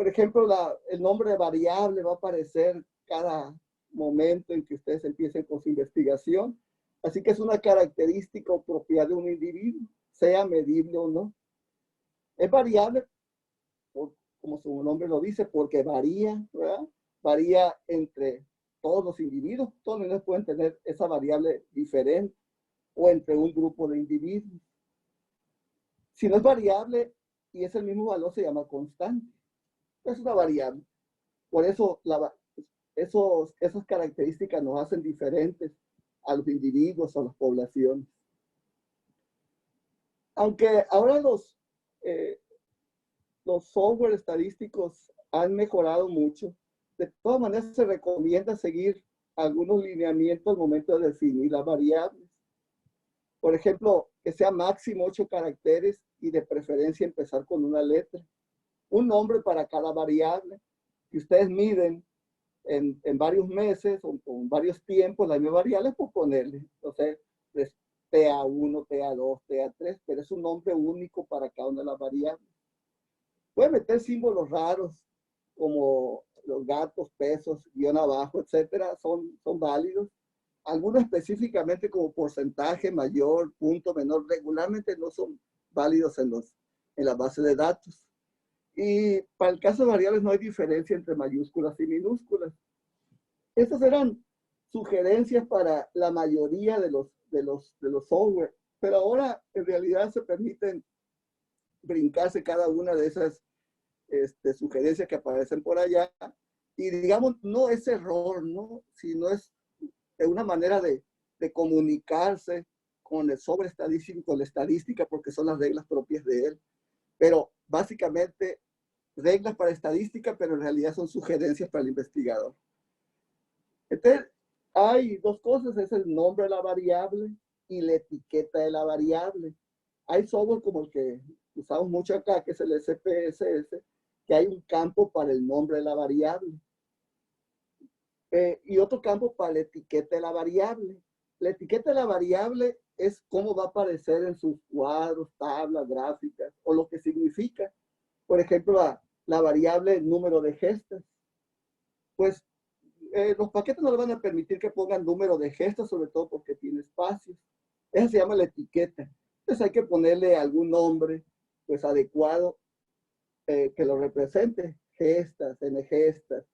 ejemplo, el nombre de variable va a aparecer cada momento en que ustedes empiecen con su investigación. Así que es una característica o propiedad de un individuo, sea medible o no. Es variable, como su nombre lo dice, porque varía, ¿verdad? Varía entre todos los individuos. Todos los individuos pueden tener esa variable diferente o entre un grupo de individuos. Si no es variable y es el mismo valor, se llama constante. Es una variable. Por eso esas características nos hacen diferentes a los individuos o a las poblaciones. Aunque ahora los software estadísticos han mejorado mucho, de todas maneras se recomienda seguir algunos lineamientos al momento de definir las variables. Por ejemplo, que sea máximo 8 caracteres y de preferencia empezar con una letra. Un nombre para cada variable. Si ustedes miden en varios meses o en varios tiempos las mismas variables, pues ponerle. Entonces, TA1, TA2, TA3, pero es un nombre único para cada una de las variables. Pueden meter símbolos raros como los gatos, pesos, guión abajo, etcétera, son válidos. Algunos específicamente como porcentaje mayor, punto menor, regularmente no son válidos en la base de datos. Y para el caso de variables no hay diferencia entre mayúsculas y minúsculas. Estas eran sugerencias para la mayoría de los software, pero ahora en realidad se permiten brincarse cada una de esas sugerencias que aparecen por allá. Y digamos, no es error, ¿no? Sino es una manera de comunicarse con el software estadístico, con la estadística, porque son las reglas propias de él. Pero básicamente reglas para estadística, pero en realidad son sugerencias para el investigador. Entonces, hay dos cosas, es el nombre de la variable y la etiqueta de la variable. Hay software como el que usamos mucho acá, que es el SPSS, que hay un campo para el nombre de la variable. Y otro campo para la etiqueta de la variable. La etiqueta de la variable es cómo va a aparecer en sus cuadros, tablas, gráficas, o lo que significa. Por ejemplo, la variable número de gestas. Pues los paquetes no le van a permitir que pongan número de gestas, sobre todo porque tiene espacios. Esa se llama la etiqueta. Entonces hay que ponerle algún nombre pues adecuado que lo represente. Gestas, n-gestas,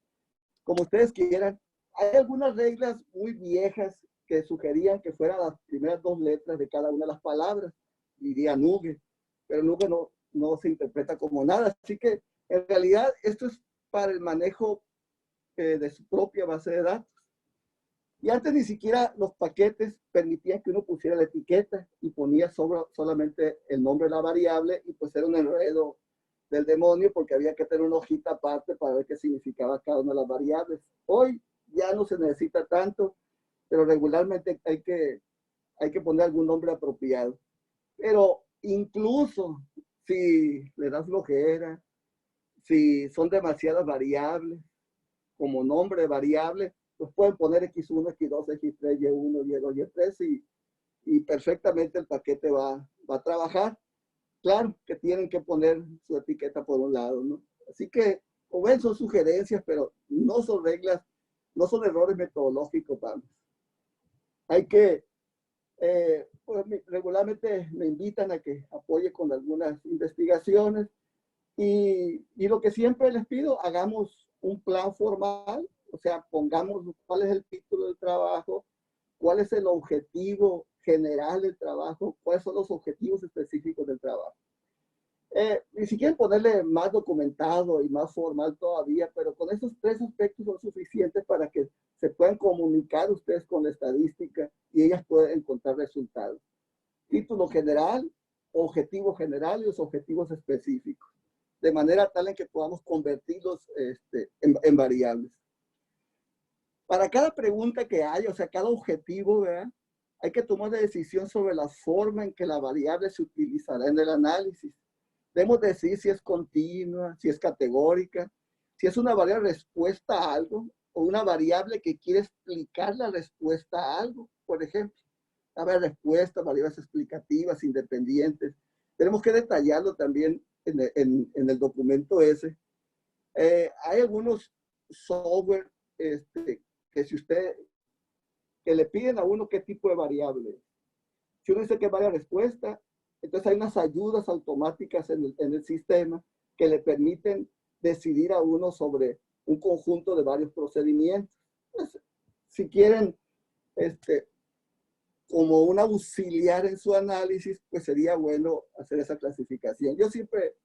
como ustedes quieran. Hay algunas reglas muy viejas que sugerían que fueran las primeras 2 letras de cada una de las palabras. Diría nuge, pero nuge no se interpreta como nada. Así que en realidad esto es para el manejo de su propia base de datos. Y antes ni siquiera los paquetes permitían que uno pusiera la etiqueta y ponía solamente el nombre de la variable, y pues era un enredo del demonio porque había que tener una hojita aparte para ver qué significaba cada una de las variables. Hoy ya no se necesita tanto, pero regularmente hay que poner algún nombre apropiado. Pero incluso si le das flojera, si son demasiadas variables, como nombre de variable, pues pueden poner X1, X2, X3, Y1, Y2, Y3 y perfectamente el paquete va a trabajar. Claro que tienen que poner su etiqueta por un lado, ¿no? Así que, como ven, son sugerencias, pero no son reglas, no son errores metodológicos, vamos. Hay que, pues, regularmente me invitan a que apoye con algunas investigaciones y lo que siempre les pido, hagamos un plan formal, o sea, pongamos cuál es el título del trabajo, cuál es el objetivo general del trabajo, cuáles son los objetivos específicos del trabajo. Y si quieren ponerle más documentado y más formal todavía, pero con esos 3 aspectos son suficientes para que se puedan comunicar ustedes con la estadística y ellas pueden encontrar resultados. Título general, objetivo general y los objetivos específicos, de manera tal en que podamos convertirlos en variables. Para cada pregunta que haya, o sea, cada objetivo, ¿verdad? Hay que tomar la decisión sobre la forma en que la variable se utilizará en el análisis. Debemos decir si es continua, si es categórica, si es una variable respuesta a algo o una variable que quiere explicar la respuesta a algo, por ejemplo. Habrá respuestas, variables explicativas, independientes. Tenemos que detallarlo también en el documento ese. Hay algunos software que si usted, que le piden a uno qué tipo de variable. Si uno dice que es varias respuesta, entonces hay unas ayudas automáticas en el sistema que le permiten decidir a uno sobre un conjunto de varios procedimientos. Pues, si quieren, como un auxiliar en su análisis, pues sería bueno hacer esa clasificación. Yo siempre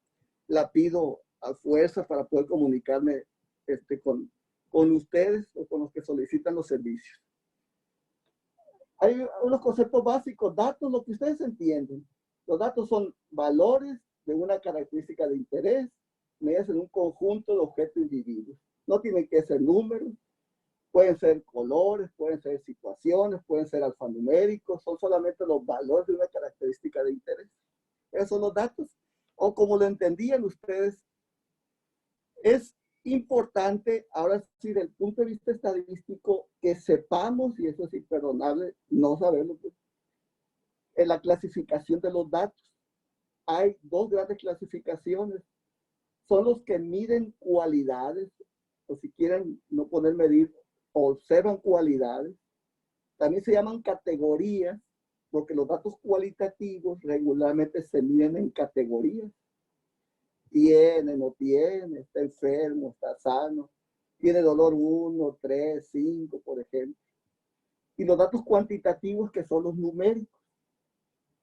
la pido a fuerza para poder comunicarme con ustedes o con los que solicitan los servicios. Hay unos conceptos básicos, datos, lo que ustedes entienden. Los datos son valores de una característica de interés, medidas en un conjunto de objetos individuos. No tienen que ser números, pueden ser colores, pueden ser situaciones, pueden ser alfanuméricos, son solamente los valores de una característica de interés. Esos son los datos. O como lo entendían ustedes, es importante, ahora sí, desde el punto de vista estadístico, que sepamos, y eso es imperdonable, no saberlo, pues, en la clasificación de los datos. Hay dos grandes clasificaciones. Son los que miden cualidades, o si quieren no poder medir, observan cualidades. También se llaman categorías, porque los datos cualitativos regularmente se miden en categorías. Tiene, no tiene, está enfermo, está sano, tiene dolor 1, 3, 5, por ejemplo. Y los datos cuantitativos, que son los numéricos.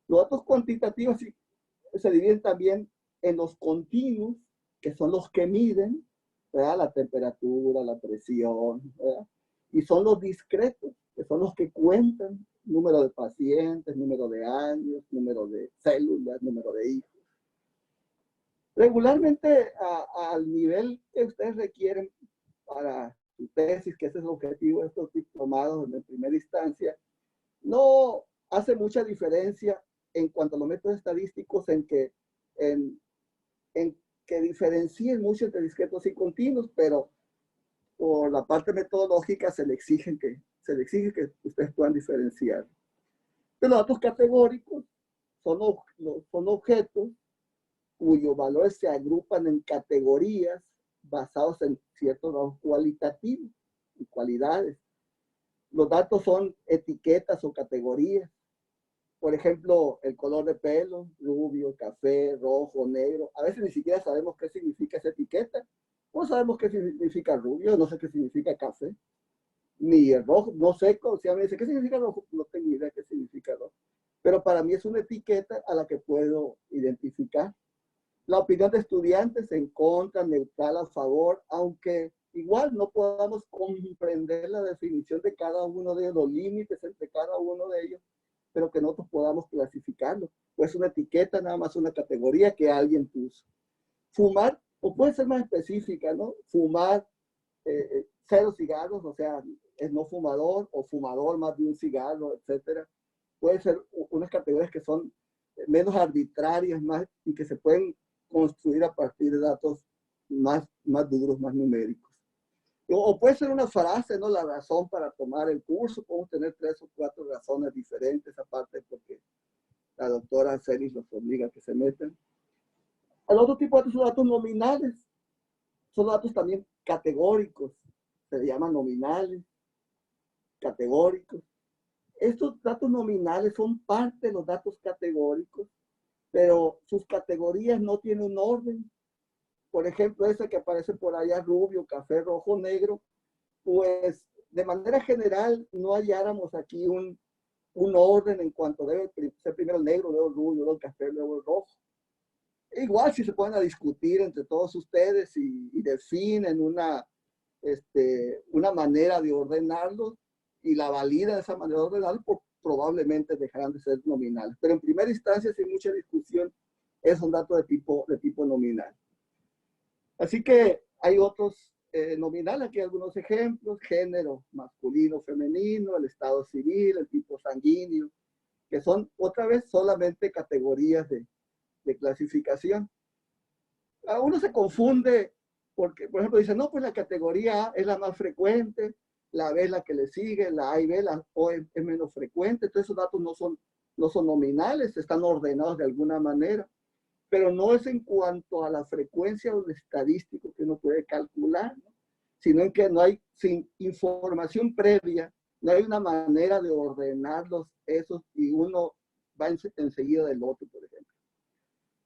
Los datos cuantitativos se dividen también en los continuos, que son los que miden, ¿verdad?, la temperatura, la presión, ¿verdad? Y son los discretos, que son los que cuentan número de pacientes, número de años, número de células, número de hijos. Regularmente al nivel que ustedes requieren para su tesis, que ese es el objetivo de estos diplomados en primera instancia, no hace mucha diferencia en cuanto a los métodos estadísticos en que diferencien mucho entre discretos y continuos, pero por la parte metodológica se le exige que ustedes puedan diferenciar. Pero los datos categóricos son objetos cuyos valores se agrupan en categorías basados en ciertos datos cualitativos y cualidades. Los datos son etiquetas o categorías. Por ejemplo, el color de pelo, rubio, café, rojo, negro. A veces ni siquiera sabemos qué significa esa etiqueta. No sabemos qué significa rubio, no sé qué significa café. Ni el rojo, no sé, si a mí me dice, ¿qué significa rojo? No tengo idea qué significa rojo. Pero para mí es una etiqueta a la que puedo identificar. La opinión de estudiantes en contra, neutral, a favor, aunque igual no podamos comprender la definición de cada uno de ellos, los límites entre cada uno de ellos, pero que nosotros podamos clasificarlo. Pues una etiqueta, nada más una categoría que alguien puso. Fumar, o puede ser más específica, ¿no? Fumar 0 cigarros, o sea, es no fumador, o fumador más de un cigarro, etcétera. Puede ser unas categorías que son menos arbitrarias más, y que se pueden construir a partir de datos más duros, más numéricos. O puede ser una frase, ¿no? La razón para tomar el curso. Podemos tener 3 o 4 razones diferentes, aparte porque la doctora Celis los obliga a que se metan. El otro tipo de datos son datos nominales. Son datos también categóricos. Se llaman nominales, categóricos. Estos datos nominales son parte de los datos categóricos, pero sus categorías no tienen un orden. Por ejemplo, ese que aparece por allá, rubio, café, rojo, negro, pues de manera general no halláramos aquí un orden en cuanto debe ser primero el negro, luego el rubio, luego el café, luego el rojo. Igual si se pueden a discutir entre todos ustedes y definen una manera de ordenarlos y la valida de esa manera de ordenarlos, pues probablemente dejarán de ser nominales. Pero en primera instancia, sin mucha discusión, es un dato de tipo nominal. Así que hay otros nominales, aquí algunos ejemplos: género masculino, femenino, el estado civil, el tipo sanguíneo, que son otra vez solamente categorías de clasificación. A uno se confunde porque, por ejemplo, dice, no, pues la categoría A es la más frecuente, la B es la que le sigue, la A y B, la O es menos frecuente. Entonces esos datos no son nominales, están ordenados de alguna manera. pero no es en cuanto a la frecuencia o el estadístico que uno puede calcular, ¿no? Sino en que no hay, sin información previa, no hay una manera de ordenarlos esos y uno va enseguida del otro, por ejemplo.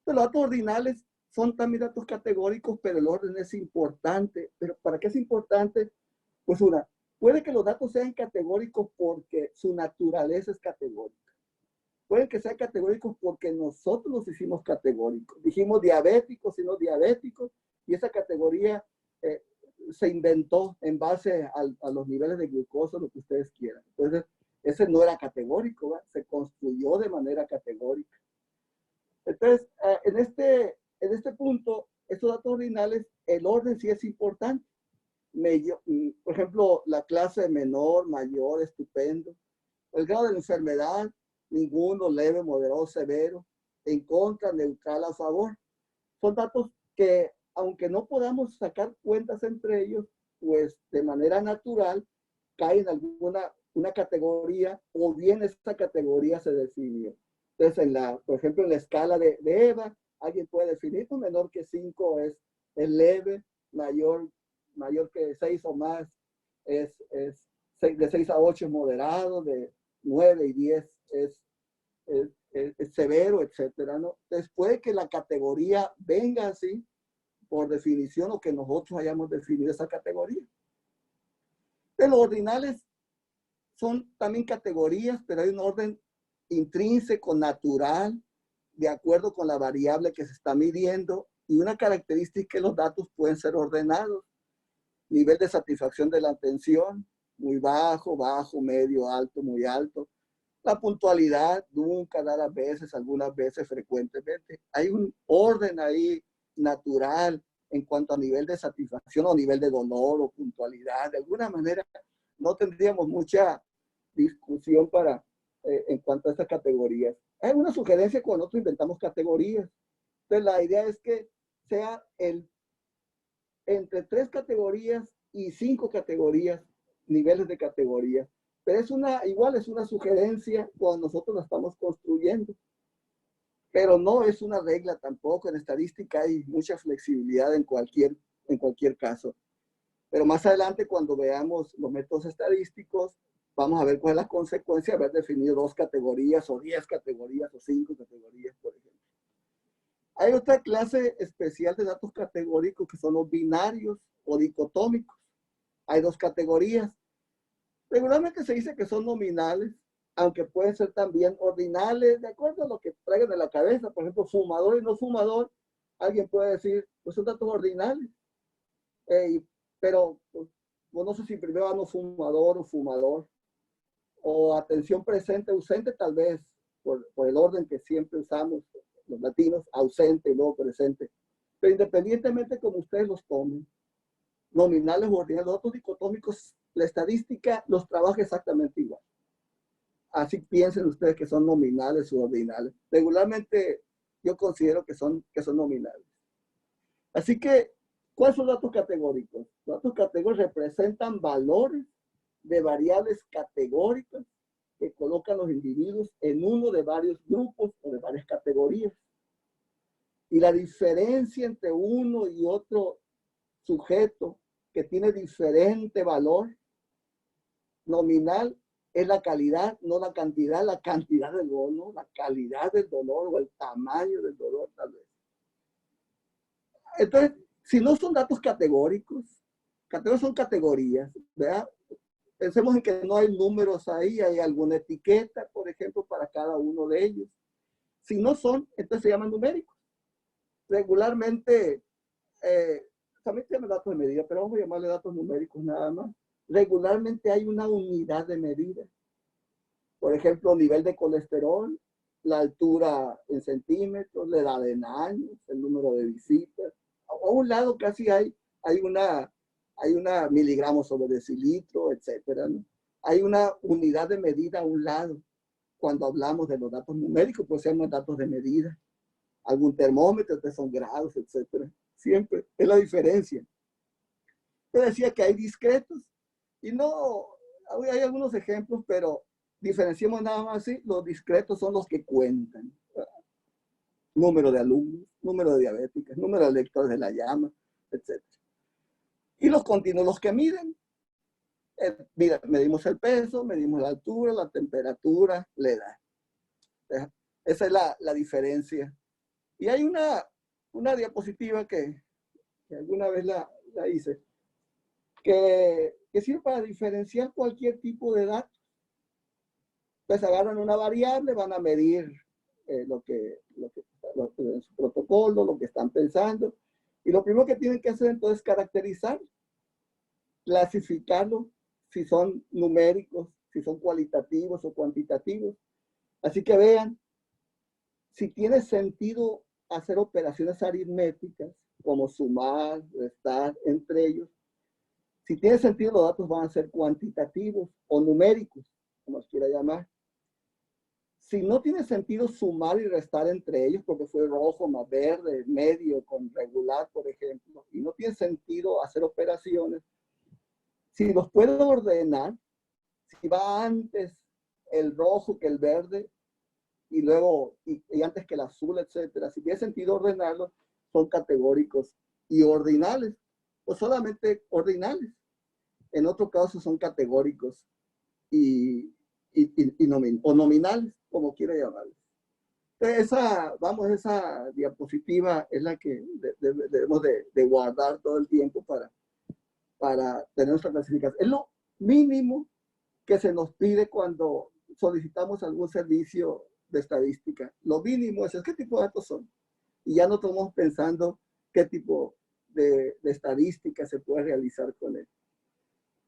Los datos ordinales son también datos categóricos, pero el orden es importante. ¿Pero para qué es importante? Pues puede que los datos sean categóricos porque su naturaleza es categórica. Pueden que sean categóricos porque nosotros los hicimos categóricos. Dijimos diabéticos y no diabéticos, y esa categoría se inventó en base a los niveles de glucosa, lo que ustedes quieran. Entonces, ese no era categórico, ¿verdad? Se construyó de manera categórica. Entonces, en este punto, estos datos ordinales, el orden sí es importante. Por ejemplo, la clase menor, mayor, estupendo. El grado de la enfermedad, ninguno, leve, moderado, severo, en contra, neutral, a favor. Son datos que, aunque no podamos sacar cuentas entre ellos, pues de manera natural caen en una categoría, o bien esta categoría se definió. Entonces, por ejemplo, en la escala de EVA, alguien puede definir que menor que 5 es leve, mayor que 6 o más es de 6 a 8 es moderado, de 9 y 10 es severo, etcétera, ¿no? Después de que la categoría venga así, por definición, o que nosotros hayamos definido esa categoría. Pero los ordinales son también categorías, pero hay un orden intrínseco, natural, de acuerdo con la variable que se está midiendo, y una característica es que los datos pueden ser ordenados. Nivel de satisfacción de la atención, muy bajo, bajo, medio, alto, muy alto. La puntualidad, nunca, raras veces, algunas veces, frecuentemente. Hay un orden ahí natural en cuanto a nivel de satisfacción o nivel de dolor o puntualidad. De alguna manera, no tendríamos mucha discusión en cuanto a estas categorías. Hay una sugerencia cuando nosotros inventamos categorías. Entonces, la idea es que sea entre 3 categorías y 5 categorías, niveles de categoría. Pero igual es una sugerencia cuando nosotros la estamos construyendo. Pero no es una regla tampoco. En estadística hay mucha flexibilidad en cualquier caso. Pero más adelante, cuando veamos los métodos estadísticos, vamos a ver cuál es la consecuencia de haber definido 2 categorías, o 10 categorías, o 5 categorías, por ejemplo. Hay otra clase especial de datos categóricos que son los binarios o dicotómicos. Hay 2 categorías. Regularmente se dice que son nominales, aunque pueden ser también ordinales, de acuerdo a lo que traigan de la cabeza. Por ejemplo, fumador y no fumador, alguien puede decir, pues son datos ordinales. Pero pues, no sé si primero va no fumador o fumador, o atención presente, ausente, tal vez, por el orden que siempre usamos los latinos, ausente y luego presente. Pero independientemente como ustedes los tomen, nominales o ordinales, los datos dicotómicos, la estadística los trabaja exactamente igual. Así piensen ustedes que son nominales o ordinales. Regularmente yo considero que son nominales. Así que, ¿cuáles son los datos categóricos? Los datos categóricos representan valores de variables categóricas que colocan los individuos en uno de varios grupos o de varias categorías. Y la diferencia entre uno y otro sujeto que tiene diferente valor nominal es la calidad, no la cantidad del dolor, ¿no? La calidad del dolor o el tamaño del dolor, tal vez. Entonces, si no son datos categóricos son categorías, ¿verdad? Pensemos en que no hay números ahí, hay alguna etiqueta, por ejemplo, para cada uno de ellos. Si no son, entonces se llaman numéricos. Regularmente, también se llaman datos de medida, pero vamos a llamarle datos numéricos nada más. Regularmente hay una unidad de medida. Por ejemplo, nivel de colesterol, la altura en centímetros, la edad en años, el número de visitas. A un lado casi hay una miligramos sobre decilitro, etcétera, ¿no? Hay una unidad de medida a un lado. Cuando hablamos de los datos numéricos, pues se llaman datos de medida. Algún termómetro, que son grados, etcétera. Siempre es la diferencia. Yo decía que hay discretos y no, hay algunos ejemplos, pero diferenciemos nada más así. Los discretos son los que cuentan. Número de alumnos, número de diabéticas, número de lectores de la llama, etc. Y los continuos, los que miden, mira, medimos el peso, medimos la altura, la temperatura, la edad. Esa es la diferencia. Y hay una diapositiva que alguna vez la hice, que sirve para diferenciar cualquier tipo de datos. Entonces agarran una variable, van a medir lo que en su protocolo, lo que están pensando. Y lo primero que tienen que hacer entonces es caracterizar, clasificarlo, si son numéricos, si son cualitativos o cuantitativos. Así que vean si tiene sentido hacer operaciones aritméticas, como sumar, restar entre ellos. Si tiene sentido, los datos van a ser cuantitativos o numéricos, como los quiera llamar. Si no tiene sentido sumar y restar entre ellos, porque fue rojo más verde, medio con regular, por ejemplo, y no tiene sentido hacer operaciones, si los puedo ordenar, si va antes el rojo que el verde, y luego, y antes que el azul, etcétera, si tiene sentido ordenarlos, son categóricos y ordinales, o solamente ordinales. En otro caso son categóricos o nominales, como quiera llamarlos. Esa diapositiva es la que debemos de guardar todo el tiempo para tener nuestra clasificación. Es lo mínimo que se nos pide cuando solicitamos algún servicio de estadística. Lo mínimo es qué tipo de datos son. Y ya no estamos pensando qué tipo de estadística se puede realizar con él.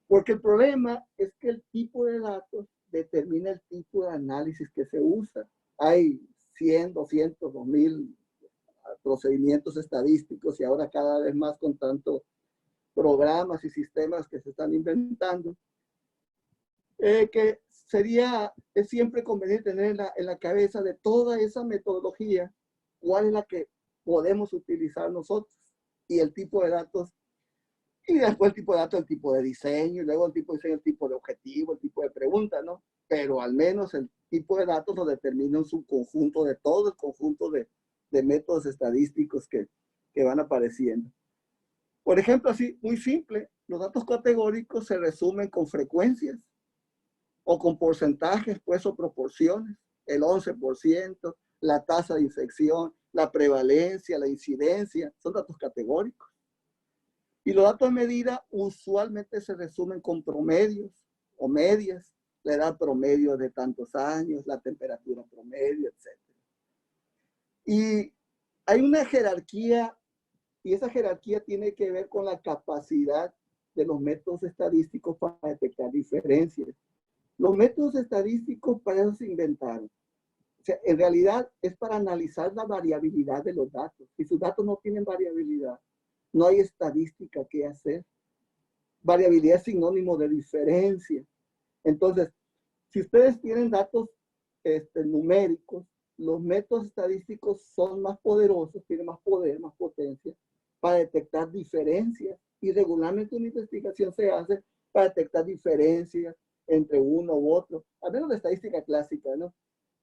Porque el problema es que el tipo de datos determina el tipo de análisis que se usa. Hay 100, 200, 2000 procedimientos estadísticos y ahora cada vez más con tantos programas y sistemas que se están inventando, que es siempre conveniente tener en la cabeza de toda esa metodología cuál es la que podemos utilizar nosotros y el tipo de datos. Y después el tipo de datos, el tipo de diseño, y luego el tipo de diseño, el tipo de objetivo, el tipo de pregunta, ¿no? Pero al menos el tipo de datos lo determina un subconjunto de todo el conjunto de métodos estadísticos que van apareciendo. Por ejemplo, así, muy simple, los datos categóricos se resumen con frecuencias o con porcentajes, pues, o proporciones. El 11%, la tasa de infección, la prevalencia, la incidencia, son datos categóricos. Y los datos de medida usualmente se resumen con promedios o medias, la edad promedio de tantos años, la temperatura promedio, etc. Y hay una jerarquía, y esa jerarquía tiene que ver con la capacidad de los métodos estadísticos para detectar diferencias. Los métodos estadísticos para eso se inventaron. O sea, en realidad es para analizar la variabilidad de los datos. Si sus datos no tienen variabilidad, no hay estadística que hacer. Variabilidad es sinónimo de diferencia. Entonces, si ustedes tienen datos numéricos, los métodos estadísticos son más poderosos, tienen más poder, más potencia para detectar diferencias. Y regularmente una investigación se hace para detectar diferencias entre uno u otro, al menos la estadística clásica, ¿no?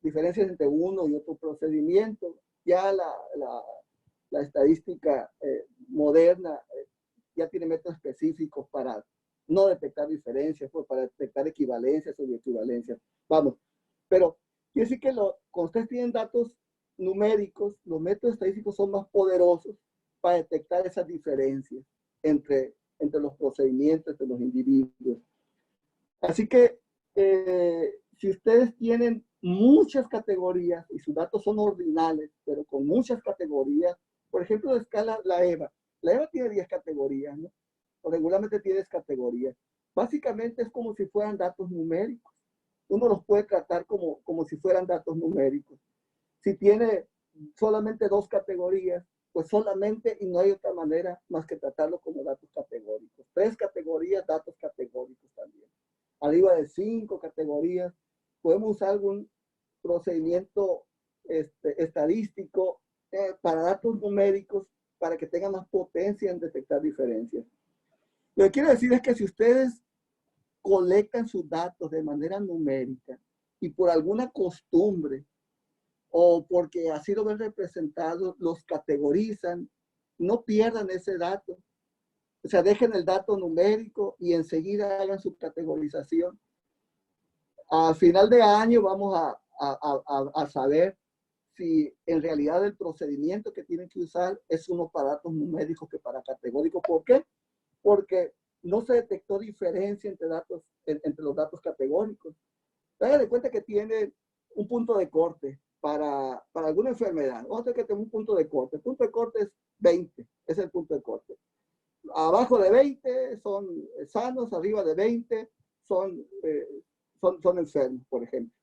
Diferencias entre uno y otro procedimiento. Ya la estadística moderna ya tiene métodos específicos para no detectar diferencias, pues para detectar equivalencias o equivalencias. Vamos, pero quiere decir que cuando ustedes tienen datos numéricos, los métodos estadísticos son más poderosos para detectar esas diferencias entre los procedimientos, entre los individuos. Así que si ustedes tienen muchas categorías y sus datos son ordinales, pero con muchas categorías, por ejemplo, de escala la EVA. La EVA tiene 10 categorías, ¿no? O regularmente tiene 10 categorías. Básicamente es como si fueran datos numéricos. Uno los puede tratar como si fueran datos numéricos. Si tiene solamente 2 categorías, pues solamente, y no hay otra manera más que tratarlo como datos categóricos. 3 categorías, datos categóricos también. Arriba de 5 categorías, podemos usar algún procedimiento estadístico para datos numéricos para que tengan más potencia en detectar diferencias. Lo que quiero decir es que si ustedes colectan sus datos de manera numérica y por alguna costumbre o porque así lo ven representado, los categorizan, no pierdan ese dato. O sea, dejen el dato numérico y enseguida hagan su categorización. A final de año vamos a saber si en realidad el procedimiento que tienen que usar es uno para datos numéricos que para categóricos. ¿Por qué? Porque no se detectó diferencia entre los datos categóricos. Háganle de cuenta que tiene un punto de corte para alguna enfermedad. Vamos a hacer que tenga un punto de corte. El punto de corte es 20, es el punto de corte. Abajo de 20 son sanos, arriba de 20 son enfermos, por ejemplo.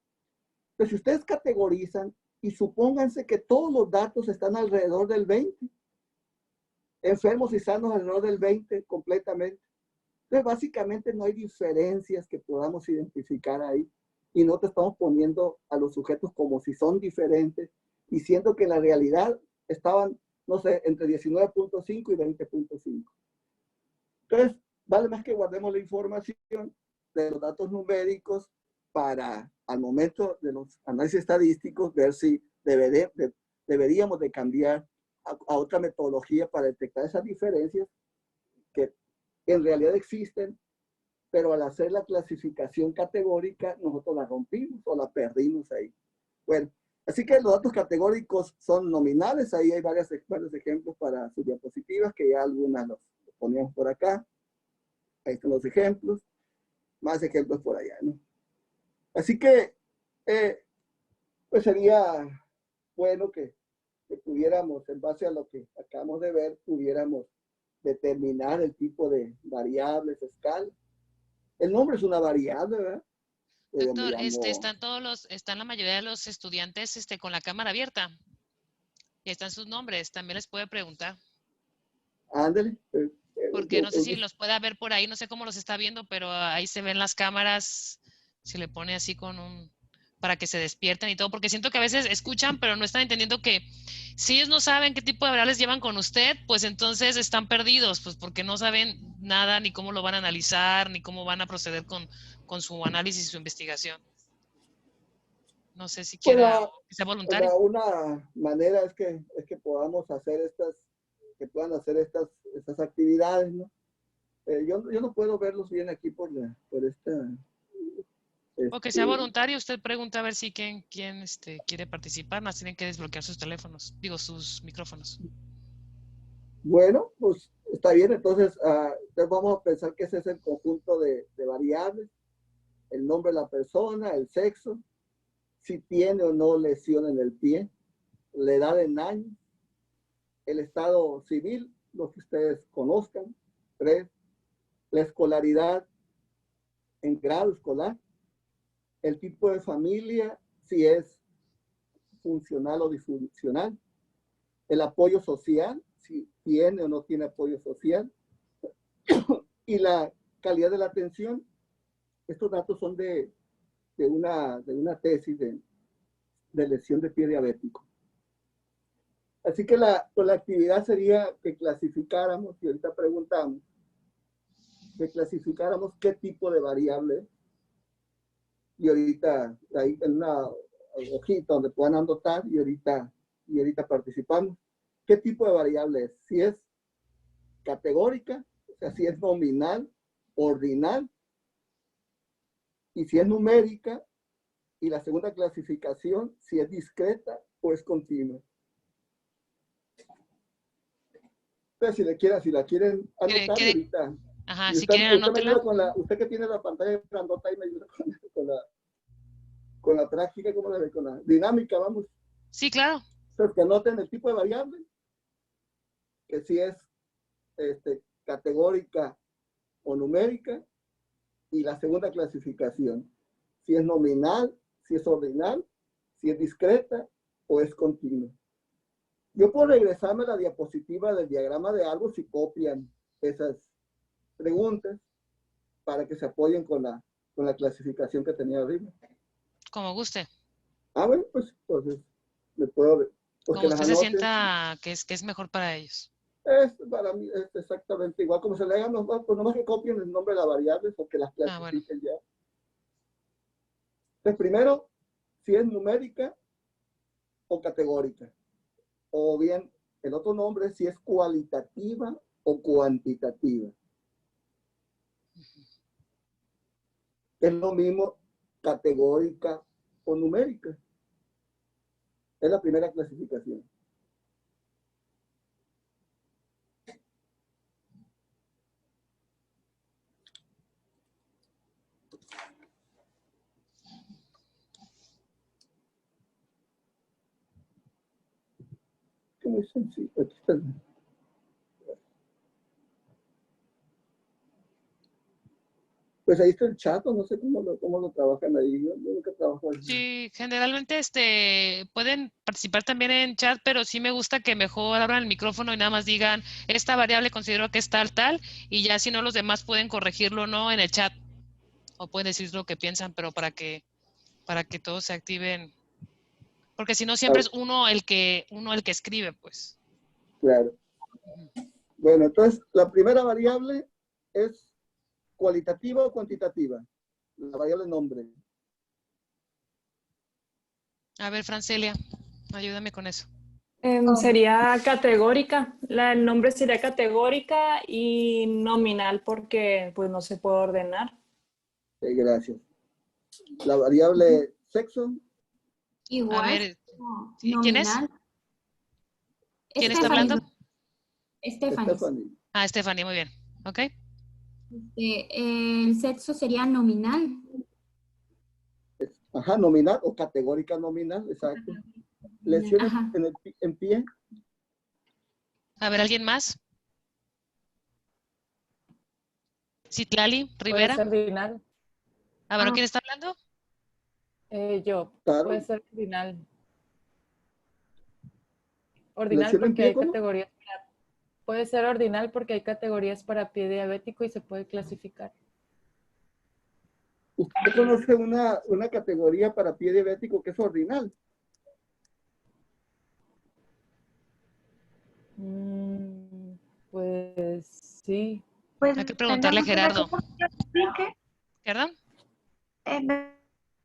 Pero si ustedes categorizan y supónganse que todos los datos están alrededor del 20, enfermos y sanos alrededor del 20 completamente. Entonces, básicamente no hay diferencias que podamos identificar ahí y no te estamos poniendo a los sujetos como si son diferentes y siendo que en la realidad estaban, no sé, entre 19.5 y 20.5. Entonces, vale más que guardemos la información de los datos numéricos para, al momento de los análisis estadísticos, ver si deberíamos de cambiar a otra metodología para detectar esas diferencias que en realidad existen, pero al hacer la clasificación categórica, nosotros la rompimos o la perdimos ahí. Bueno, así que los datos categóricos son nominales. Ahí hay varios ejemplos para sus diapositivas, que ya algunas los poníamos por acá. Ahí están los ejemplos. Más ejemplos por allá, ¿no? Así que, pues sería bueno que pudiéramos, en base a lo que acabamos de ver, pudiéramos determinar el tipo de variables, escala. El nombre es una variable, ¿verdad? Doctor, están la mayoría de los estudiantes con la cámara abierta. Y están sus nombres, también les puede preguntar. Ándale. Porque no sé si los pueda ver por ahí, no sé cómo los está viendo, pero ahí se ven las cámaras, se le pone así para que se despierten y todo, porque siento que a veces escuchan, pero no están entendiendo que si ellos no saben qué tipo de variables llevan con usted, pues entonces están perdidos, pues porque no saben nada, ni cómo lo van a analizar, ni cómo van a proceder con su análisis y su investigación. No sé si quiera que sea voluntario. Una manera es que podamos hacer que puedan hacer estas actividades, ¿no? Yo no puedo verlos bien aquí por esta... O que sea voluntario, usted pregunta a ver si quién quiere participar, más tienen que desbloquear sus teléfonos, digo, sus micrófonos. Bueno, pues está bien, entonces vamos a pensar que ese es el conjunto de variables, el nombre de la persona, el sexo, si tiene o no lesión en el pie, la edad en años, el estado civil, lo que ustedes conozcan, 3, la escolaridad en grado escolar, el tipo de familia, si es funcional o disfuncional, el apoyo social, si tiene o no tiene apoyo social, y la calidad de la atención. Estos datos son de una tesis de lesión de pie diabético. Así que la actividad sería que clasificáramos, y ahorita preguntamos, que clasificáramos qué tipo de variable, y ahorita ahí en una hojita donde puedan anotar, y ahorita participamos. ¿Qué tipo de variable es? Si es categórica, o sea, si es nominal, ordinal, y si es numérica, y la segunda clasificación, si es discreta o es continua. Entonces, si la quieren anotar, ahorita. Ajá, Y si quieren, anótela. Usted que tiene la pantalla grandota y me ayuda con la práctica, ¿cómo la ve? Con la dinámica, vamos. Sí, claro. Entonces, que anoten el tipo de variable, que si es categórica o numérica, y la segunda clasificación, si es nominal, si es ordinal, si es discreta o es continua. Yo puedo regresarme a la diapositiva del diagrama de árbol si copian esas preguntas para que se apoyen con la clasificación que tenía arriba. Como guste. Bueno, pues entonces me puedo ver. Pues Como que las usted se anoten. sienta que es mejor para ellos. Para mí es exactamente igual. Como se le hagan los pues nomás que copien el nombre de las variables o que las clasifiquen ya. Entonces, primero, si es numérica, o categórica. O bien, el otro nombre si es cualitativa o cuantitativa. Es lo mismo categórica o numérica. Es la primera clasificación. Es muy sencillo. Aquí está. Pues ahí está el chat, no sé cómo lo trabajan ahí. Yo nunca trabajo ahí. Sí, generalmente pueden participar también en chat, pero sí me gusta que mejor abran el micrófono y nada más digan, esta variable considero que es tal, y ya si no los demás pueden corregirlo, ¿no? En el chat. O pueden decir lo que piensan, pero para que todos se activen. Porque si no, siempre es uno el que escribe, pues. Claro. Bueno, entonces, la primera variable es cualitativa o cuantitativa. La variable nombre. A ver, Francelia, ayúdame con eso. Sería categórica. El nombre sería categórica y nominal porque pues no se puede ordenar. Gracias. La variable sexo. Igual. A ver, ¿quién es? Nominal. ¿Quién está hablando? Stephanie. Ah, Stephanie, muy bien. ¿Ok? El sexo sería nominal. Ajá, nominal o categórica nominal, exacto. Lesiones en pie. A ver, ¿alguien más? Citlali Rivera. Puede ser ordinal. A ver, ¿quién está hablando? Yo. Claro. Puede ser ordinal. Ordinal Ordinal porque hay ¿cómo? categorías. Puede ser ordinal porque hay categorías para pie diabético y se puede clasificar. ¿Usted conoce una categoría para pie diabético que es ordinal? Pues sí. Pues Hay que preguntarle a Gerardo. ¿Perdón?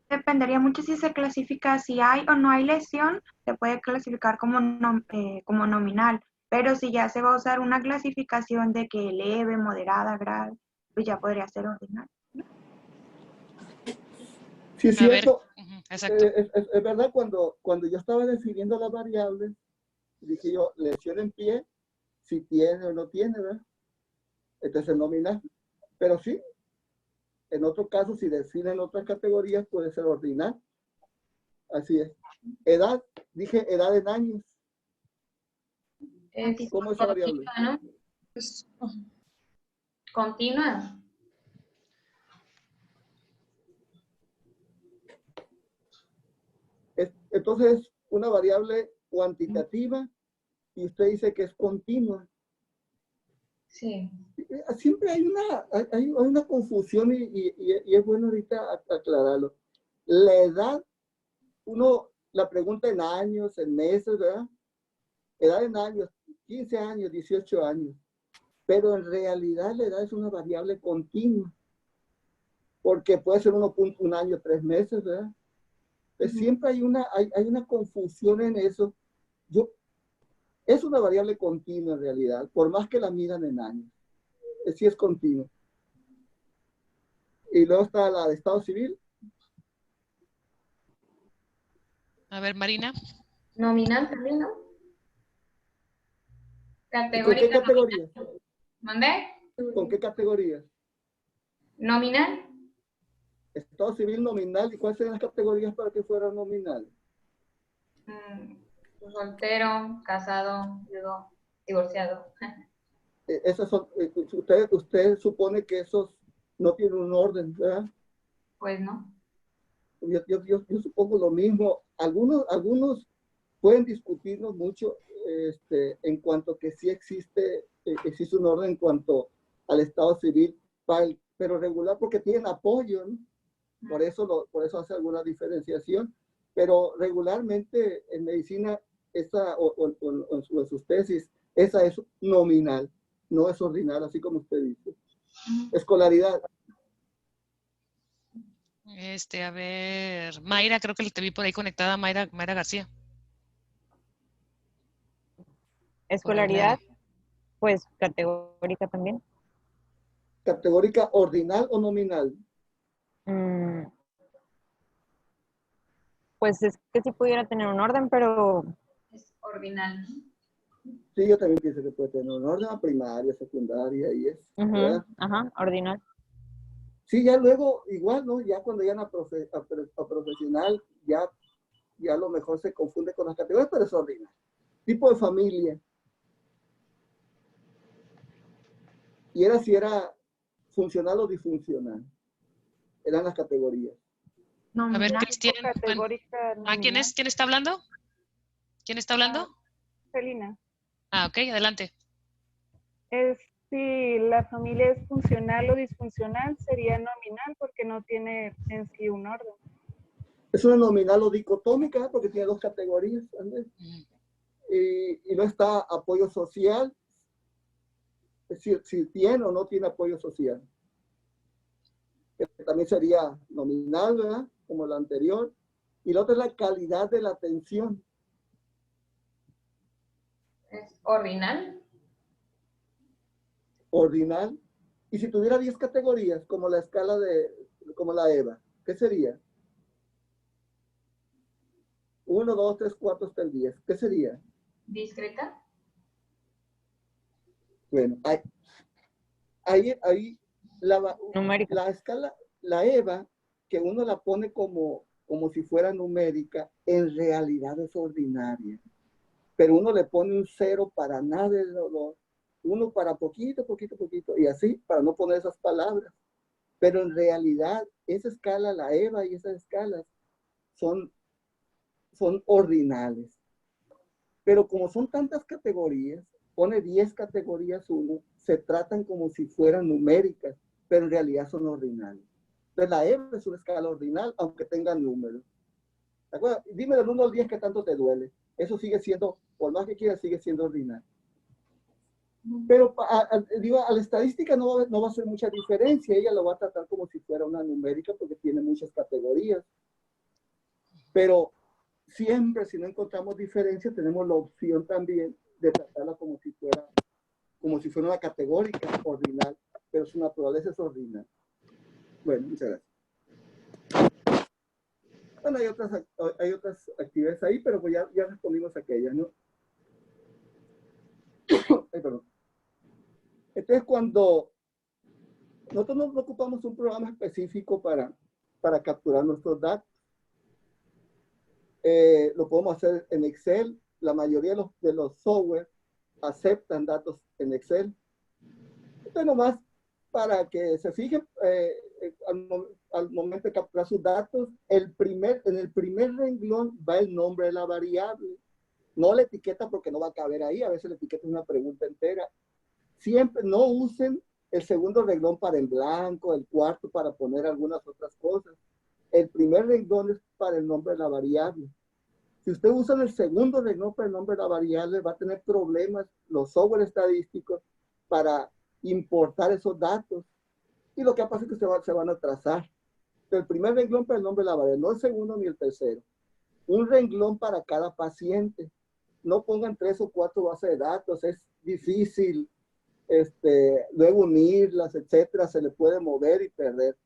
Dependería mucho si se clasifica, si hay o no hay lesión, se puede clasificar como nominal, pero si ya se va a usar una clasificación de que leve, moderada, grave, pues ya podría ser ordinal. Sí, es cierto. Exacto. Es verdad, cuando yo estaba definiendo las variables, dije yo, lesión en pie, si tiene o no tiene, ¿verdad? Entonces nominal. Pero sí, en otro caso, si definen otras categorías, puede ser ordinal. Así es. Edad, dije edad en años. ¿Cómo es esa variable? ¿No? Continua. Entonces, una variable cuantitativa y usted dice que es continua. Sí. Siempre hay una confusión y es bueno ahorita aclararlo. La edad, uno la pregunta en años, en meses, ¿verdad? Edad en años, 15 años, 18 años. Pero en realidad la edad es una variable continua. Porque puede ser 1 año, 3 meses, ¿verdad? Entonces, siempre hay una confusión en eso. Es una variable continua en realidad, por más que la midan en años. Sí es continua. Y luego está la de estado civil. A ver, Marina. Nominal también, ¿no? ¿Con qué categorías? ¿Mandé? ¿Con qué categorías? Nominal. Estado civil nominal. ¿Y cuáles serían las categorías para que fuera nominal? Soltero, casado, viudo, divorciado. Esas son, usted supone que esos no tienen un orden, ¿verdad? Pues no. Yo supongo lo mismo. Algunos pueden discutirnos mucho en cuanto que sí existe un orden en cuanto al estado civil, pero regular porque tienen apoyo, ¿no? Por eso hace alguna diferenciación. Pero regularmente en medicina, en sus tesis, esa es nominal, no es ordinal, así como usted dice. Escolaridad. A ver, Mayra, creo que te vi por ahí conectada, Mayra García. Escolaridad, pues categórica también. ¿Categórica ordinal o nominal? Pues es que sí pudiera tener un orden, pero... Es ordinal, ¿no? Sí, yo también pienso que puede tener un orden, primaria, secundaria y eso. Ajá, ordinal. Sí, ya luego, igual, ¿no? Ya cuando ya a profesional, ya a lo mejor se confunde con las categorías, pero es ordinal. Tipo de familia. Y era si era funcional o disfuncional. Eran las categorías. A ver, Nominal. Cristian. Categórica ¿Quién es? ¿Quién está hablando? ¿Quién está hablando? Celina. Ok, adelante. Es si la familia es funcional o disfuncional, sería nominal porque no tiene en sí un orden. Es una nominal o dicotómica porque tiene dos categorías, Andrés. Y no está apoyo social, es decir, si tiene o no tiene apoyo social. Que también sería nominal, ¿verdad? Como la anterior. Y la otra es la calidad de la atención. Es ordinal. Ordinal. Y si tuviera 10 categorías, como la escala como la EVA, ¿qué sería? 1, 2, 3, 4 hasta el 10. ¿Qué sería? Discreta. Bueno, ahí Numérica. la escala, la EVA, que uno la pone como si fuera numérica, en realidad es ordinaria. Pero uno le pone un 0 para nada del dolor, uno para poquito, y así, para no poner esas palabras. Pero en realidad, esa escala, la EVA y esas escalas, son ordinales. Pero como son tantas categorías, pone 10 categorías uno, se tratan como si fueran numéricas, pero en realidad son ordinales. Entonces la EVA es una escala ordinal, aunque tenga números. ¿De acuerdo? Dime del 1 al 10 qué tanto te duele. Eso sigue siendo, por más que quieras, sigue siendo ordinal. Pero digo, a la estadística no va a hacer mucha diferencia. Ella lo va a tratar como si fuera una numérica porque tiene muchas categorías. Pero siempre, si no encontramos diferencia, tenemos la opción también de tratarla como si fuera una categórica ordinal, pero su naturaleza es ordinal. Bueno, muchas gracias. Bueno, hay otras actividades ahí, pero pues ya respondimos a aquellas, ¿no? Ay, perdón. Entonces, cuando nosotros nos ocupamos un programa específico para capturar nuestros datos, lo podemos hacer en Excel. La mayoría de los software aceptan datos en Excel. Entonces, nomás para que se fijen, al momento de capturar sus datos, en el primer renglón va el nombre de la variable. No la etiqueta porque no va a caber ahí. A veces la etiqueta es una pregunta entera. Siempre no usen el segundo renglón para el blanco, el cuarto para poner algunas otras cosas. El primer renglón es para el nombre de la variable. Si usted usa el segundo renglón para el nombre de la variable, va a tener problemas los software estadísticos para importar esos datos. Y lo que pasa es que se van a atrasar. El primer renglón para el nombre de la variable, no el segundo ni el tercero. Un renglón para cada paciente. No pongan 3 o 4 bases de datos, es difícil. Luego unirlas, etcétera, se le puede mover y perder.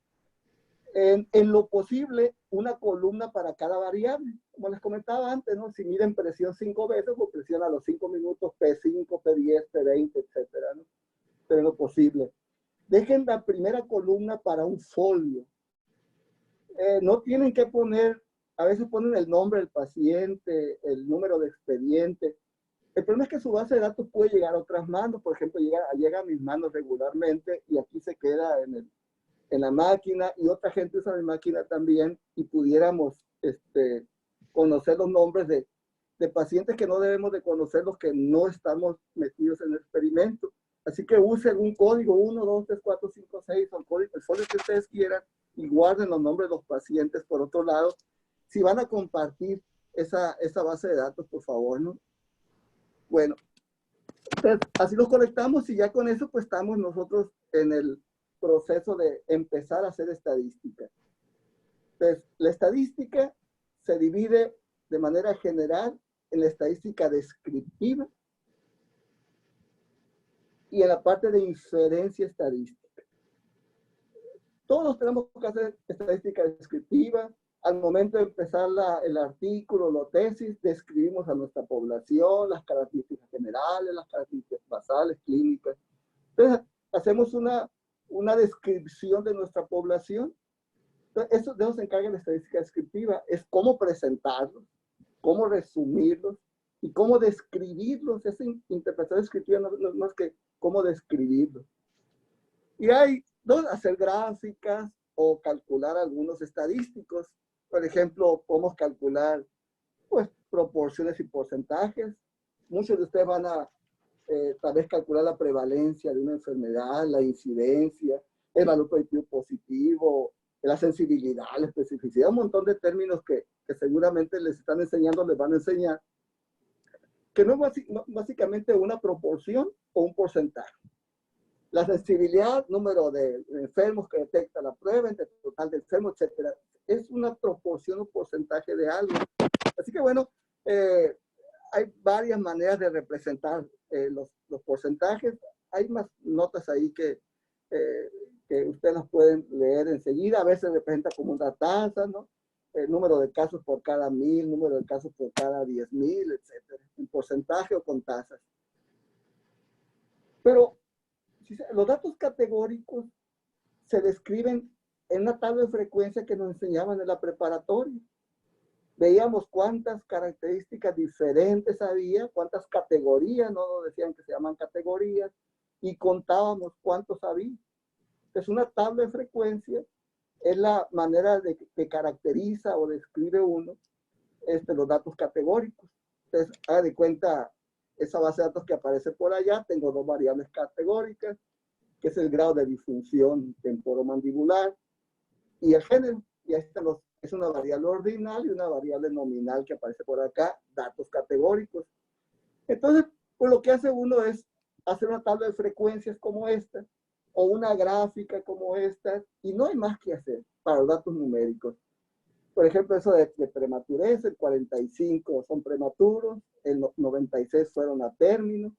En lo posible, una columna para cada variable. Como les comentaba antes, ¿no? Si miden presión 5 veces, pues presiona a los 5 minutos P5, P10, P20, etcétera, ¿no? Pero en lo posible. Dejen la primera columna para un folio. No tienen que poner, a veces ponen el nombre del paciente, el número de expediente. El problema es que su base de datos puede llegar a otras manos. Por ejemplo, llega a mis manos regularmente y aquí se queda en la máquina y otra gente usa mi máquina también y pudiéramos conocer los nombres de pacientes que no debemos de conocer, los que no estamos metidos en el experimento. Así que usen un código 1, 2, 3, 4, 5, 6, o el folio que ustedes quieran y guarden los nombres de los pacientes por otro lado. Si van a compartir esa base de datos, por favor, ¿no? Bueno, entonces, así los conectamos y ya con eso pues estamos nosotros en el proceso de empezar a hacer estadística. Entonces, la estadística se divide de manera general en la estadística descriptiva y en la parte de inferencia estadística. Todos tenemos que hacer estadística descriptiva. Al momento de empezar el artículo, la tesis, describimos a nuestra población, las características generales, las características basales, clínicas. Entonces, hacemos una descripción de nuestra población. Entonces, de eso se encarga la estadística descriptiva, es cómo presentarlos, cómo resumirlos y cómo describirlos. Esa interpretación descriptiva no es más que cómo describirlos. Y hay hacer gráficas o calcular algunos estadísticos. Por ejemplo, podemos calcular pues, proporciones y porcentajes. Muchos de ustedes van a tal vez calcular la prevalencia de una enfermedad, la incidencia, el valor predictivo positivo, la sensibilidad, la especificidad, un montón de términos que seguramente les están enseñando, les van a enseñar, que no es básicamente una proporción o un porcentaje. La sensibilidad, número de enfermos que detecta la prueba, entre total de enfermos, etcétera, es una proporción o porcentaje de algo. Así que bueno, hay varias maneras de representar los porcentajes. Hay más notas ahí que ustedes las pueden leer enseguida. A veces representa como una tasa, ¿no? El número de casos por cada 1000, número de casos por cada 10,000, etcétera, en porcentaje o con tasas. Pero los datos categóricos se describen en una tabla de frecuencia que nos enseñaban en la preparatoria. Veíamos cuántas características diferentes había, cuántas categorías, no nos decían que se llaman categorías, y contábamos cuántos había. Entonces, una tabla de frecuencia es la manera de que caracteriza o describe uno los datos categóricos. Entonces, haga de cuenta, esa base de datos que aparece por allá, tengo dos variables categóricas, que es el grado de disfunción temporomandibular y el género. Y ahí están es una variable ordinal y una variable nominal que aparece por acá, datos categóricos. Entonces, pues lo que hace uno es hacer una tabla de frecuencias como esta, o una gráfica como esta, y no hay más que hacer para los datos numéricos. Por ejemplo, eso de prematurez, el 45 son prematuros, el 96 fueron a término.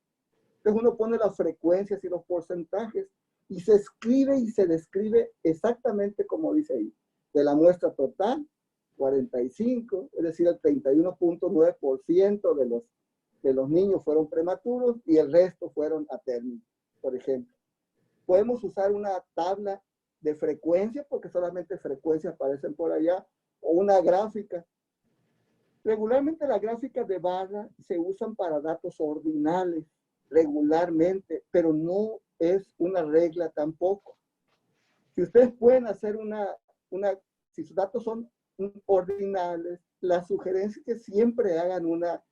Entonces uno pone las frecuencias y los porcentajes y se escribe y se describe exactamente como dice ahí. De la muestra total, 45, es decir, el 31.9% de los niños fueron prematuros y el resto fueron a término, por ejemplo. Podemos usar una tabla de frecuencias, porque solamente frecuencias aparecen por allá, o una gráfica. Regularmente las gráficas de barra se usan para datos ordinales, regularmente, pero no es una regla tampoco. Si ustedes pueden hacer si sus datos son ordinales, la sugerencia es que siempre hagan una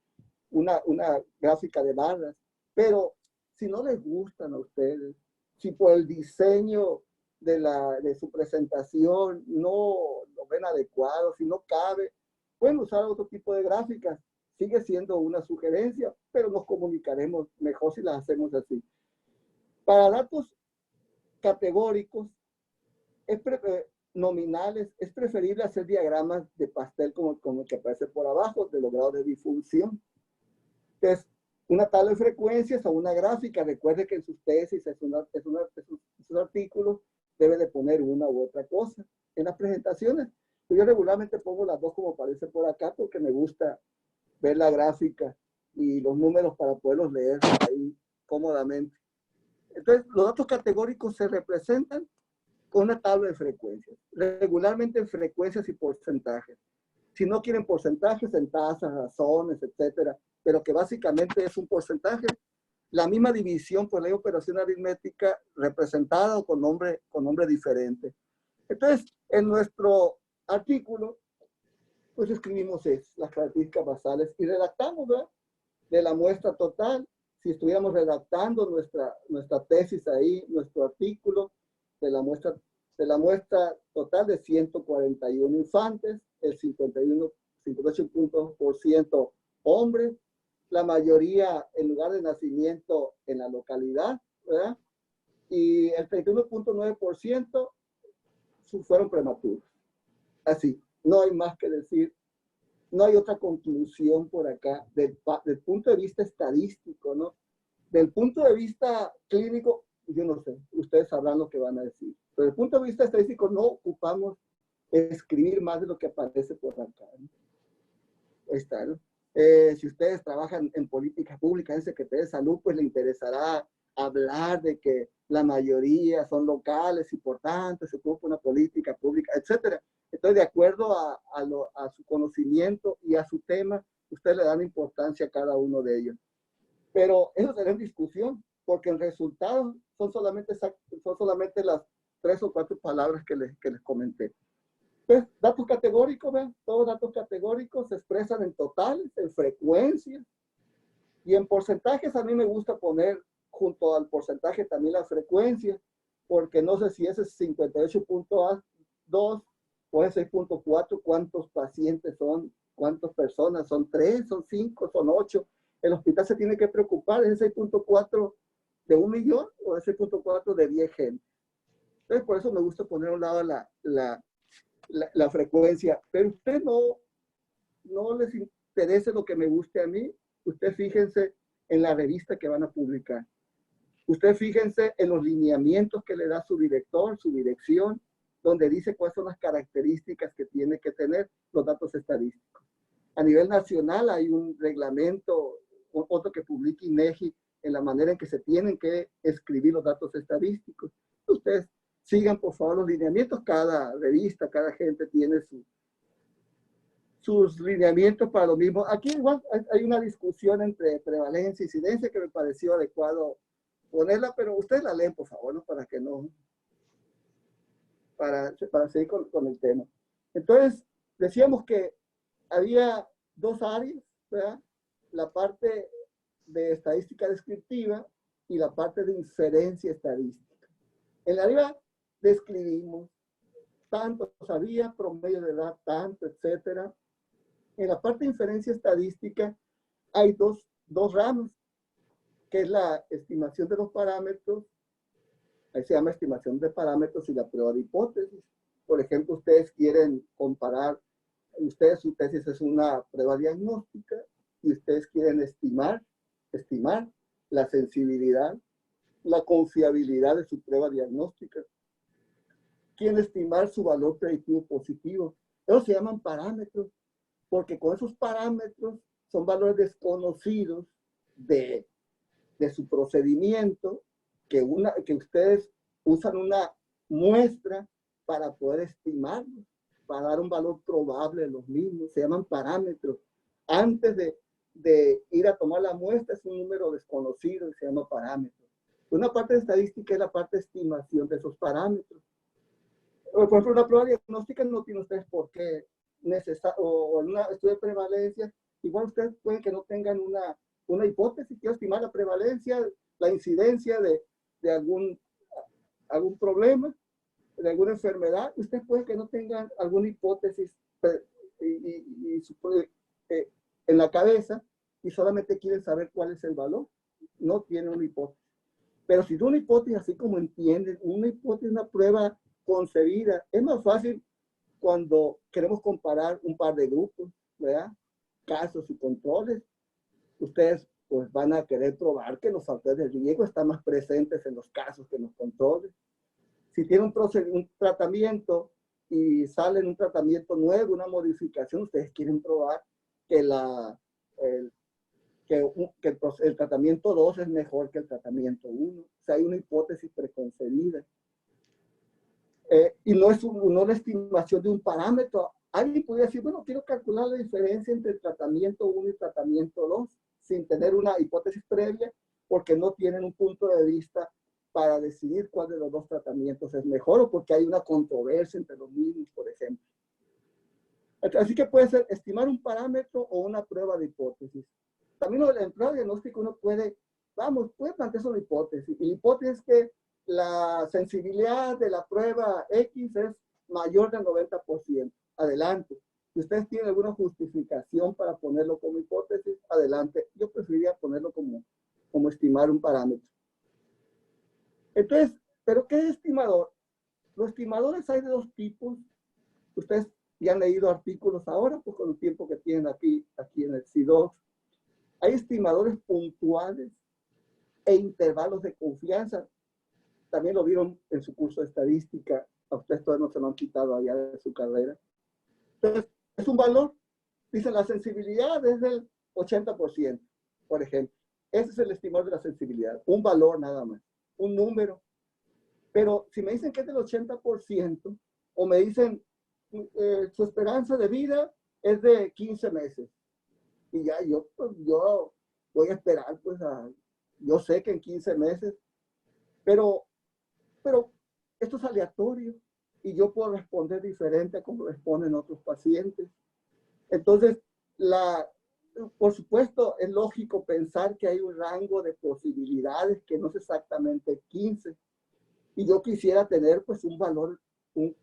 gráfica de barras, pero si no les gustan a ustedes, si por el diseño de su presentación no lo ven adecuado, si no cabe, pueden usar otro tipo de gráficas. Sigue siendo una sugerencia, pero nos comunicaremos mejor si las hacemos así. Para datos categóricos nominales, es preferible hacer diagramas de pastel como el que aparece por abajo, de los grados de disfunción. Entonces, una tabla de frecuencias o una gráfica. Recuerde que en sus tesis, en sus artículos, debe de poner una u otra cosa. En las presentaciones, yo regularmente pongo las dos como aparece por acá, porque me gusta ver la gráfica y los números para poderlos leer ahí cómodamente. Entonces, los datos categóricos se representan con una tabla de frecuencias, regularmente en frecuencias y porcentajes. Si no quieren porcentajes, en tasas, razones, etcétera, pero que básicamente es un porcentaje, la misma división por la operación aritmética representada o con nombre diferente. Entonces, en nuestro artículo, pues escribimos las características basales y redactamos, ¿verdad? De la muestra total, si estuviéramos redactando nuestra tesis ahí, nuestro artículo, de la muestra total de 141 infantes, el 58% hombres, la mayoría en lugar de nacimiento en la localidad, ¿verdad? Y el 31.9% fueron prematuros. Así, no hay más que decir, no hay otra conclusión por acá, del punto de vista estadístico, ¿no? Del punto de vista clínico, yo no sé, ustedes sabrán lo que van a decir. Pero desde el punto de vista estadístico no ocupamos escribir más de lo que aparece por acá, ¿no? Ahí está, ¿no? Si ustedes trabajan en política pública, en Secretaría de Salud, pues le interesará hablar de que la mayoría son locales y por tanto se ocupa una política pública, etcétera. Entonces, de acuerdo a su conocimiento y a su tema, ustedes le dan importancia a cada uno de ellos. Pero eso será en discusión, porque en resultados son solamente las 3 o 4 palabras que les comenté. Pues, datos categóricos, vean, todos datos categóricos se expresan en totales, en frecuencias y en porcentajes. A mí me gusta poner junto al porcentaje también la frecuencia, porque no sé si ese es 58.2 o es 6.4, cuántos pacientes son, cuántas personas, son 3, son 5, son 8. El hospital se tiene que preocupar, ¿es 6.4 de 1 millón o es 6.4 de 10 gente? Entonces, por eso me gusta poner a un lado la frecuencia, pero usted no les interese lo que me guste a mí. Usted fíjense en la revista que van a publicar. Usted fíjense en los lineamientos que le da su director, su dirección, donde dice cuáles son las características que tiene que tener los datos estadísticos. A nivel nacional hay un reglamento, otro que publica INEGI, en la manera en que se tienen que escribir los datos estadísticos. Ustedes sigan, por favor, los lineamientos. Cada revista, cada gente tiene sus lineamientos para lo mismo. Aquí igual hay una discusión entre prevalencia e incidencia que me pareció adecuado ponerla, pero ustedes la leen, por favor, ¿no? Para que no... Para seguir con el tema. Entonces, decíamos que había 2 áreas, ¿verdad? La parte de estadística descriptiva y la parte de inferencia estadística. En la área describimos, tanto sabía, promedio de edad, tanto, etcétera. En la parte de inferencia estadística hay dos ramas, que es la estimación de los parámetros. Ahí se llama estimación de parámetros y la prueba de hipótesis. Por ejemplo, ustedes quieren comparar, su tesis es una prueba diagnóstica y ustedes quieren estimar la sensibilidad, la confiabilidad de su prueba diagnóstica. Quieren estimar su valor predictivo positivo. Esos se llaman parámetros, porque con esos parámetros son valores desconocidos de su procedimiento, que ustedes usan una muestra para poder estimarlos, para dar un valor probable de los mismos. Se llaman parámetros. Antes de ir a tomar la muestra es un número desconocido y se llama parámetro. Una parte de estadística es la parte de estimación de esos parámetros. Por ejemplo, una prueba diagnóstica no tiene ustedes por qué o en un estudio de prevalencia, igual ustedes pueden que no tengan una hipótesis. Quiero estimar la prevalencia, la incidencia de algún problema, de alguna enfermedad. Ustedes pueden que no tengan alguna hipótesis en la cabeza y solamente quieren saber cuál es el valor. No tienen una hipótesis. Pero si es una hipótesis, así como entienden, una hipótesis, una prueba concebida, es más fácil cuando queremos comparar un par de grupos, ¿verdad? Casos y controles. Ustedes pues van a querer probar que los factores de riesgo están más presentes en los casos que en los controles. Si tiene un tratamiento y sale en un tratamiento nuevo, una modificación, ustedes quieren probar que el tratamiento 2 es mejor que el tratamiento 1. O sea, hay una hipótesis preconcebida. Y no es la estimación de un parámetro. Alguien podría decir, bueno, quiero calcular la diferencia entre el tratamiento 1 y el tratamiento 2, sin tener una hipótesis previa, porque no tienen un punto de vista para decidir cuál de los 2 tratamientos es mejor, o porque hay una controversia entre los mismos, por ejemplo. Así que puede ser estimar un parámetro o una prueba de hipótesis. También en la prueba diagnóstica uno puede plantear una hipótesis. Y la hipótesis es que la sensibilidad de la prueba X es mayor del 90%. Adelante. Si ustedes tienen alguna justificación para ponerlo como hipótesis, adelante. Yo preferiría ponerlo como estimar un parámetro. Entonces, ¿pero qué es estimador? Los estimadores hay de 2 tipos. Ustedes ya han leído artículos ahora, pues con el tiempo que tienen aquí en el CIDOX. Hay estimadores puntuales e intervalos de confianza. También lo vieron en su curso de estadística. A ustedes todavía no se lo han quitado allá de su carrera. Entonces, es un valor. Dice, la sensibilidad es del 80%, por ejemplo. Ese es el estimador de la sensibilidad. Un valor nada más. Un número. Pero si me dicen que es del 80%, o me dicen su esperanza de vida es de 15 meses. Y ya yo voy a esperar, pues, yo sé que en 15 meses, pero esto es aleatorio y yo puedo responder diferente a como responden otros pacientes. Entonces, por supuesto, es lógico pensar que hay un rango de posibilidades que no es exactamente 15. Y yo quisiera tener, pues, un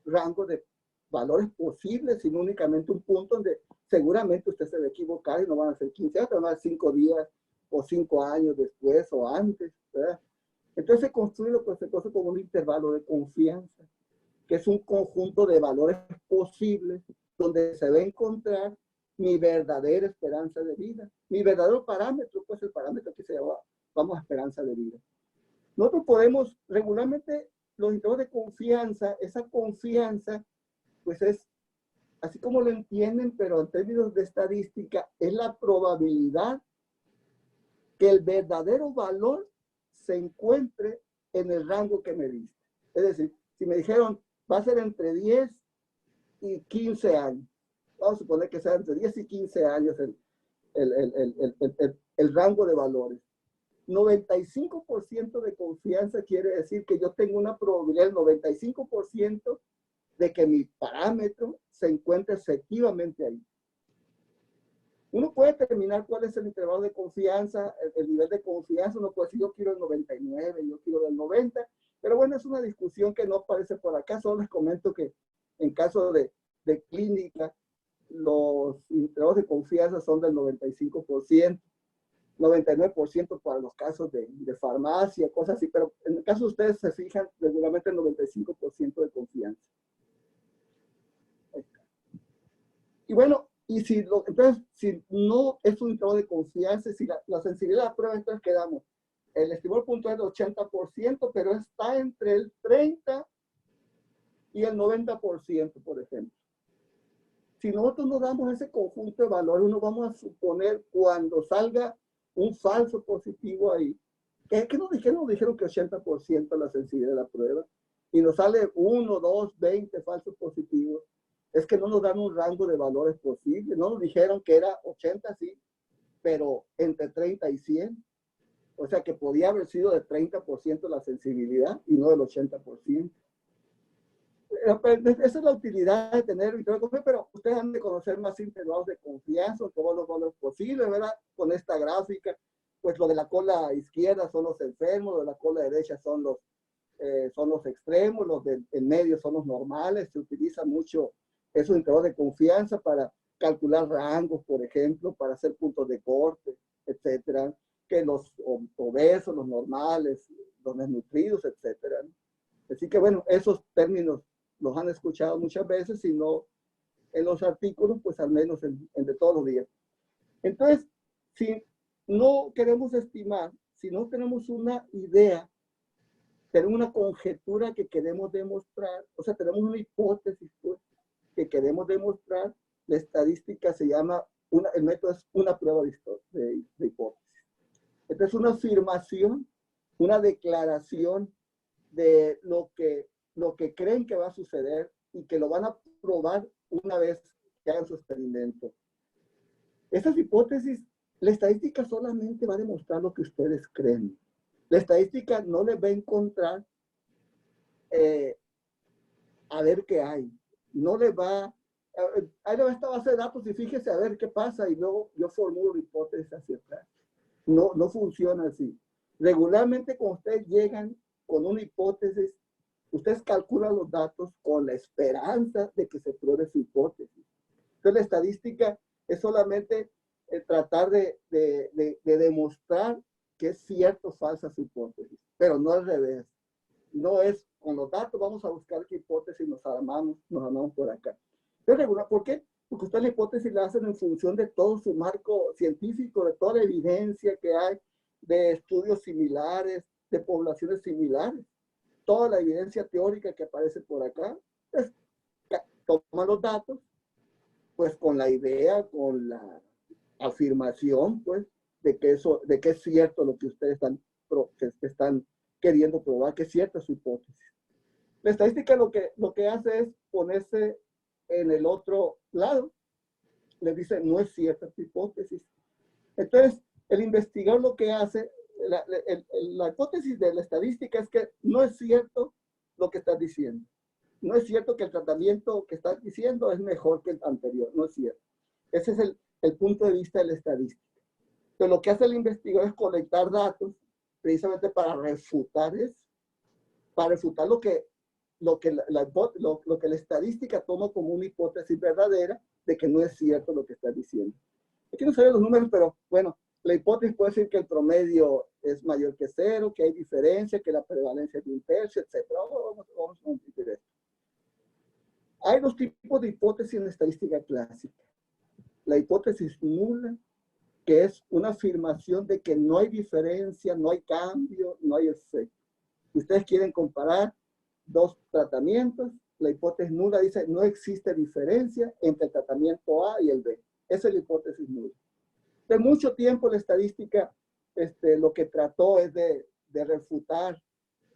rango de valores posibles, sino únicamente un punto donde seguramente usted se va a equivocar y no van a ser 15, van a ser 5 días o 5 años después o antes, ¿verdad? Entonces se construye lo que se conoce como un intervalo de confianza, que es un conjunto de valores posibles donde se va a encontrar mi verdadera esperanza de vida. Mi verdadero parámetro, pues el parámetro que se llama, vamos a esperanza de vida. Nosotros podemos regularmente los intervalos de confianza, esa confianza, pues es así como lo entienden, pero en términos de estadística, es la probabilidad que el verdadero valor se encuentre en el rango que me diste. Es decir, si me dijeron, va a ser entre 10 y 15 años, vamos a suponer que sea entre 10 y 15 años el rango de valores. 95% de confianza quiere decir que yo tengo una probabilidad del 95% de que mi parámetro se encuentre efectivamente ahí. Uno puede determinar cuál es el intervalo de confianza, el nivel de confianza. Uno puede decir, yo quiero el 99, yo quiero el 90, pero bueno, es una discusión que no aparece por acá. Solo les comento que en caso de clínica, los intervalos de confianza son del 95%, 99% para los casos de farmacia, cosas así, pero en el caso de ustedes se fijan regularmente el 95% de confianza. Y bueno, entonces, si no es un intervalo de confianza, si la sensibilidad de la prueba, entonces quedamos. El estimador puntual es del 80%, pero está entre el 30 y el 90%, por ejemplo. Si nosotros no damos ese conjunto de valores, no vamos a suponer cuando salga un falso positivo ahí. ¿Qué nos dijeron? Nos dijeron que 80% la sensibilidad de la prueba. Y nos sale 1, 2, 20 falsos positivos. Es que no nos dan un rango de valores posible. No nos dijeron que era 80, sí, pero entre 30 y 100. O sea que podía haber sido de 30% la sensibilidad y no del 80%. Esa es la utilidad de tener intervalos de confianza, pero ustedes han de conocer más intervalos de confianza, todos los valores posibles, ¿verdad? Con esta gráfica, pues lo de la cola izquierda son los enfermos, lo de la cola derecha son los extremos, los del medio son los normales. Se utiliza mucho esos intervalos de confianza para calcular rangos, por ejemplo, para hacer puntos de corte, etcétera, que los obesos, los normales, los desnutridos, etcétera. Así que bueno, esos términos los han escuchado muchas veces, si no en los artículos, pues al menos en de todos los días. Entonces, si no queremos estimar, si no tenemos una idea, tenemos una conjetura que queremos demostrar, o sea, tenemos una hipótesis pues, que queremos demostrar, la estadística se llama, el método es una prueba de hipótesis. Entonces, una afirmación, una declaración de lo que creen que va a suceder y que lo van a probar una vez que hagan su experimento. Estas hipótesis, la estadística solamente va a demostrar lo que ustedes creen. La estadística no les va a encontrar a ver qué hay. No les va ahí le va esta base de datos y fíjese a ver qué pasa y luego yo formulo hipótesis hacia atrás. No funciona así. Regularmente cuando ustedes llegan con una hipótesis, ustedes calculan los datos con la esperanza de que se pruebe su hipótesis. Entonces la estadística es solamente tratar de demostrar que es cierto o falsa su hipótesis, pero no al revés. No es con los datos, vamos a buscar qué hipótesis nos armamos por acá. Entonces, ¿por qué? Porque ustedes la hipótesis la hacen en función de todo su marco científico, de toda la evidencia que hay, de estudios similares, de poblaciones similares. Toda la evidencia teórica que aparece por acá, pues, toma los datos, pues con la idea, con la afirmación, pues, de que es cierto lo que ustedes están queriendo probar, que es cierta su hipótesis. La estadística lo que hace es ponerse en el otro lado. Le dice, no es cierta tu hipótesis. Entonces, el investigador lo que hace, la hipótesis de la estadística es que no es cierto lo que estás diciendo. No es cierto que el tratamiento que estás diciendo es mejor que el anterior. No es cierto. Ese es el punto de vista de la estadística. Entonces, lo que hace el investigador es colectar datos precisamente para refutar eso. Para refutar lo que la estadística toma como una hipótesis verdadera de que no es cierto lo que está diciendo. Aquí no sabía los números, pero bueno, la hipótesis puede decir que el promedio es mayor que 0, que hay diferencia, que la prevalencia es de 1/3, etc. Vamos a repetir esto. Hay dos tipos de hipótesis en la estadística clásica. La hipótesis nula, que es una afirmación de que no hay diferencia, no hay cambio, no hay efecto. Si ustedes quieren comparar dos tratamientos, la hipótesis nula dice no existe diferencia entre el tratamiento A y el B. Esa es la hipótesis nula. De mucho tiempo la estadística lo que trató es de refutar,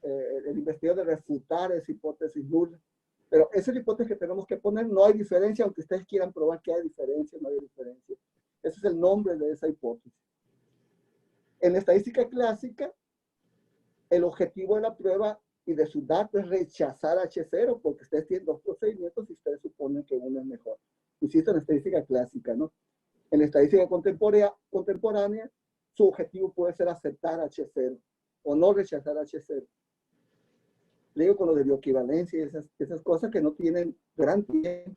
el investigador de refutar esa hipótesis nula. Pero esa es la hipótesis que tenemos que poner. No hay diferencia, aunque ustedes quieran probar que hay diferencia, no hay diferencia. Ese es el nombre de esa hipótesis. En la estadística clásica, el objetivo de la prueba y de sus datos es rechazar H0, porque ustedes tienen dos procedimientos y ustedes suponen que uno es mejor. Insisto, en la estadística clásica, ¿no? En la estadística contemporánea, su objetivo puede ser aceptar H0 o no rechazar H0. Le digo con lo de bioequivalencia y esas cosas que no tienen gran tiempo.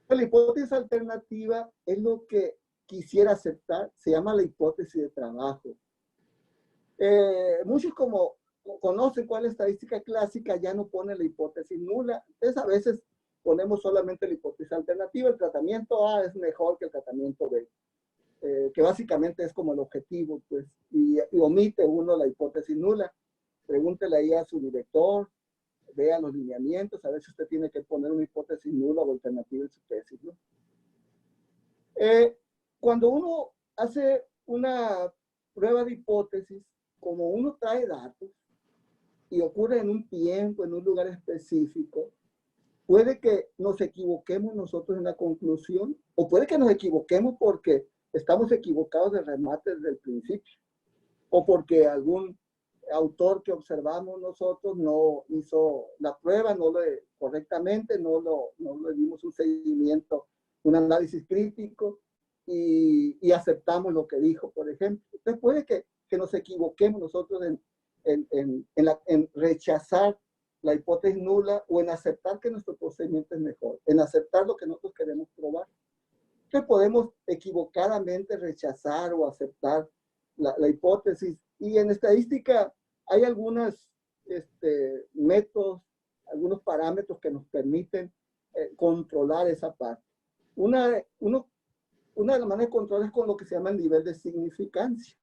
La hipótesis alternativa es lo que quisiera aceptar, se llama la hipótesis de trabajo. Muchos como conocen cuál es la estadística clásica, ya no ponen la hipótesis nula. Entonces a veces ponemos solamente la hipótesis alternativa. El tratamiento A es mejor que el tratamiento B, que básicamente es como el objetivo, pues, y omite uno la hipótesis nula. Pregúntele ahí a su director, vea los lineamientos, a ver si usted tiene que poner una hipótesis nula o alternativa en su tesis, ¿no? Cuando uno hace una prueba de hipótesis, como uno trae datos y ocurre en un tiempo, en un lugar específico, puede que nos equivoquemos nosotros en la conclusión, o puede que nos equivoquemos porque estamos equivocados de remate desde el principio, o porque algún autor que observamos nosotros no hizo la prueba, correctamente, no le dimos un seguimiento, un análisis crítico y aceptamos lo que dijo, por ejemplo. Entonces puede que nos equivoquemos nosotros en rechazar la hipótesis nula o en aceptar que nuestro procedimiento es mejor, en aceptar lo que nosotros queremos probar. Entonces podemos equivocadamente rechazar o aceptar la hipótesis. Y en estadística hay algunos métodos, algunos parámetros que nos permiten controlar esa parte. Una de las maneras de controlar es con lo que se llama el nivel de significancia.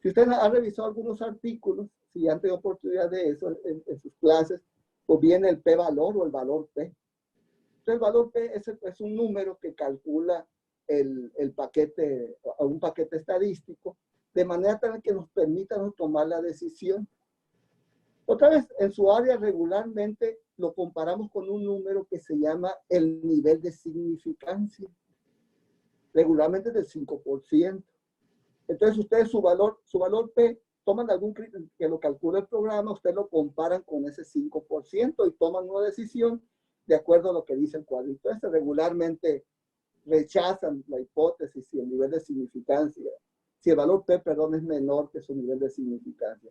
Si usted ha revisado algunos artículos, si han tenido oportunidad de eso en sus clases, pues viene el p-valor o el valor p. Entonces el valor p es un número que calcula un paquete estadístico, de manera tal que nos permita tomar la decisión. Otra vez, en su área regularmente lo comparamos con un número que se llama el nivel de significancia. Regularmente es del 5%. Entonces ustedes su valor P, toman algún criterio que lo calcula el programa, ustedes lo comparan con ese 5% y toman una decisión de acuerdo a lo que dice el cuadrito. Regularmente rechazan la hipótesis si el nivel de significancia, si el valor P, perdón, es menor que su nivel de significancia.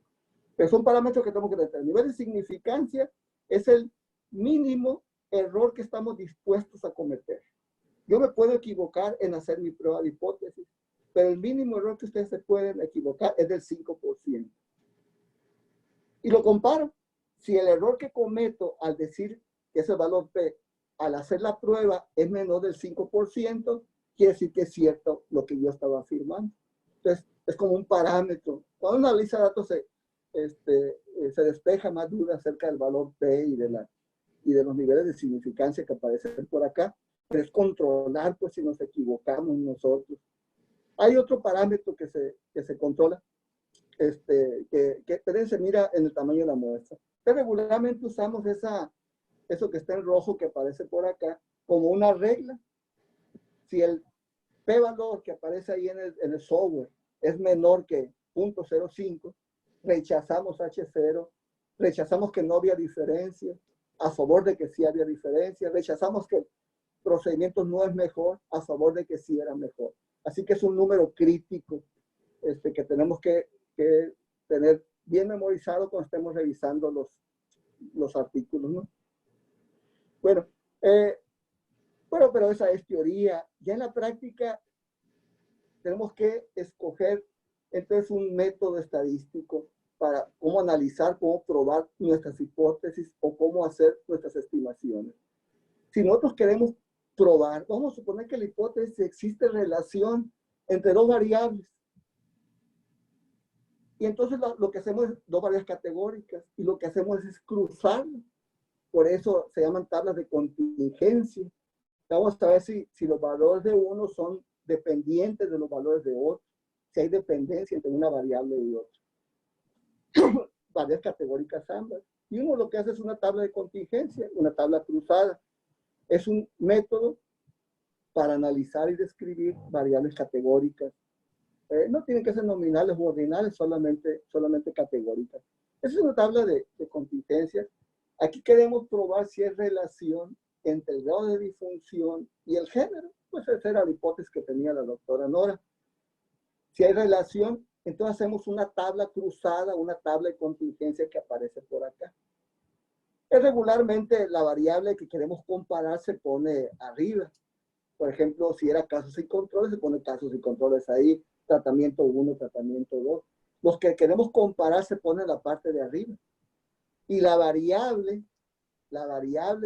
Pero son parámetros que tenemos que tener. El nivel de significancia es el mínimo error que estamos dispuestos a cometer. Yo me puedo equivocar en hacer mi prueba de hipótesis, pero el mínimo error que ustedes se pueden equivocar es del 5%. Y lo comparo. Si el error que cometo al decir que ese valor P, al hacer la prueba, es menor del 5%, quiere decir que es cierto lo que yo estaba afirmando. Entonces, Es como un parámetro. Cuando uno analiza datos se despeja más duda acerca del valor P y de los niveles de significancia que aparecen por acá, pero es controlar pues si nos equivocamos nosotros. Hay otro parámetro que se controla, que se mira en el tamaño de la muestra. Pero regularmente usamos eso que está en rojo que aparece por acá como una regla. Si el p-valor que aparece ahí en el software es menor que 0.05, rechazamos H0, rechazamos que no había diferencia, a favor de que sí había diferencia, rechazamos que el procedimiento no es mejor, a favor de que sí era mejor. Así que es un número crítico que tenemos que tener bien memorizado cuando estemos revisando los artículos, ¿no? Bueno, pero esa es teoría. Ya en la práctica tenemos que escoger entonces un método estadístico para cómo analizar, cómo probar nuestras hipótesis o cómo hacer nuestras estimaciones. Si nosotros queremos probar, vamos a suponer que la hipótesis existe relación entre dos variables. Y entonces lo que hacemos es dos variables categóricas y lo que hacemos es cruzarlas. Por eso se llaman tablas de contingencia. Vamos a ver si los valores de uno son dependientes de los valores de otro. Si hay dependencia entre una variable y otra. Variables categóricas ambas. Y uno lo que hace es una tabla de contingencia, una tabla cruzada. Es un método para analizar y describir variables categóricas. No tienen que ser nominales o ordinales, solamente categóricas. Esa es una tabla de contingencia. Aquí queremos probar si hay relación entre el grado de disfunción y el género. Pues esa era la hipótesis que tenía la doctora Nora. Si hay relación, entonces hacemos una tabla cruzada, una tabla de contingencia que aparece por acá. Regularmente la variable que queremos comparar se pone arriba. Por ejemplo, si era casos y controles, se pone casos y controles ahí, tratamiento 1, tratamiento 2. Los que queremos comparar se pone en la parte de arriba. Y la variable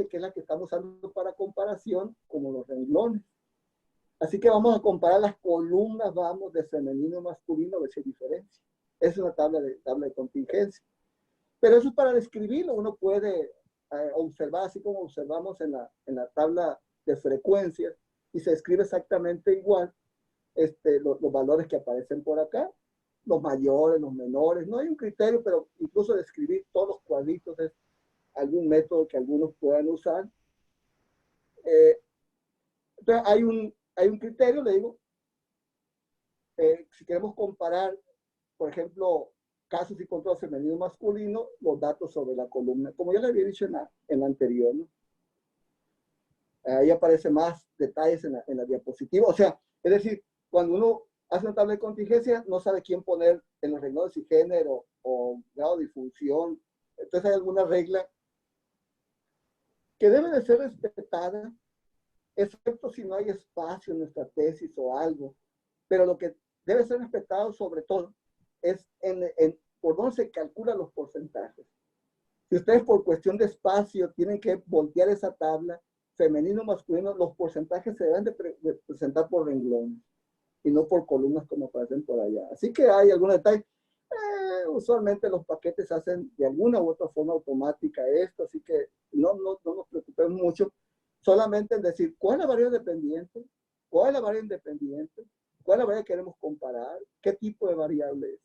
que es la que estamos usando para comparación, como los renglones. Así que vamos a comparar las columnas, vamos, de femenino a masculino, a ver si hay diferencia. Es una tabla de contingencia. Pero eso es para describirlo. Uno puede observar, así como observamos en la tabla de frecuencias, y se escribe exactamente igual los valores que aparecen por acá, los mayores, los menores. No hay un criterio, pero incluso describir todos los cuadritos es algún método que algunos puedan usar. Entonces hay un criterio, le digo, si queremos comparar, por ejemplo, casos y control femenino y masculino, los datos sobre la columna, como ya le había dicho en la anterior, ¿no? Ahí aparece más detalles en la diapositiva. O sea, es decir, cuando uno hace una tabla de contingencia, no sabe quién poner en los renglones y género o grado de difusión. Entonces hay alguna regla que debe de ser respetada, excepto si no hay espacio en nuestra tesis o algo. Pero lo que debe ser respetado sobre todo es por dónde se calculan los porcentajes. Si ustedes por cuestión de espacio tienen que voltear esa tabla, femenino, masculino, los porcentajes se deben de presentar por renglones y no por columnas como aparecen por allá. Así que hay algún detalle. Usualmente los paquetes hacen de alguna u otra forma automática esto, así que no nos preocupemos mucho. Solamente en decir cuál es la variable dependiente, cuál es la variable independiente, cuál es la variable que queremos comparar, qué tipo de variable es.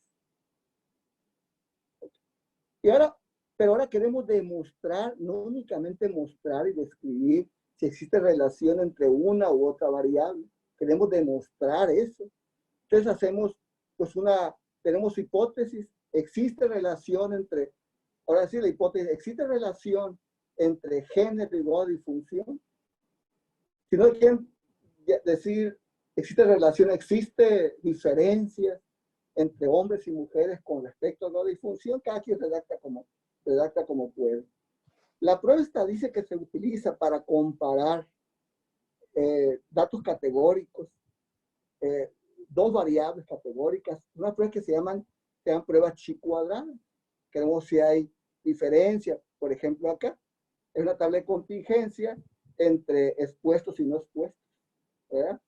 Pero ahora queremos demostrar, no únicamente mostrar y describir si existe relación entre una u otra variable. Queremos demostrar eso. Entonces hacemos, pues tenemos hipótesis, existe relación entre, ahora sí la hipótesis, existe relación entre género y grado de disfunción. Si no quieren decir, existe relación, existe diferencia entre hombres y mujeres con respecto a grado de disfunción, cada quien redacta como puede. La prueba estadística que se utiliza para comparar datos categóricos, dos variables categóricas, una prueba que se llaman pruebas chi cuadradas. Queremos si hay diferencia, por ejemplo acá, es una tabla de contingencia entre expuestos y no expuestos, ¿verdad?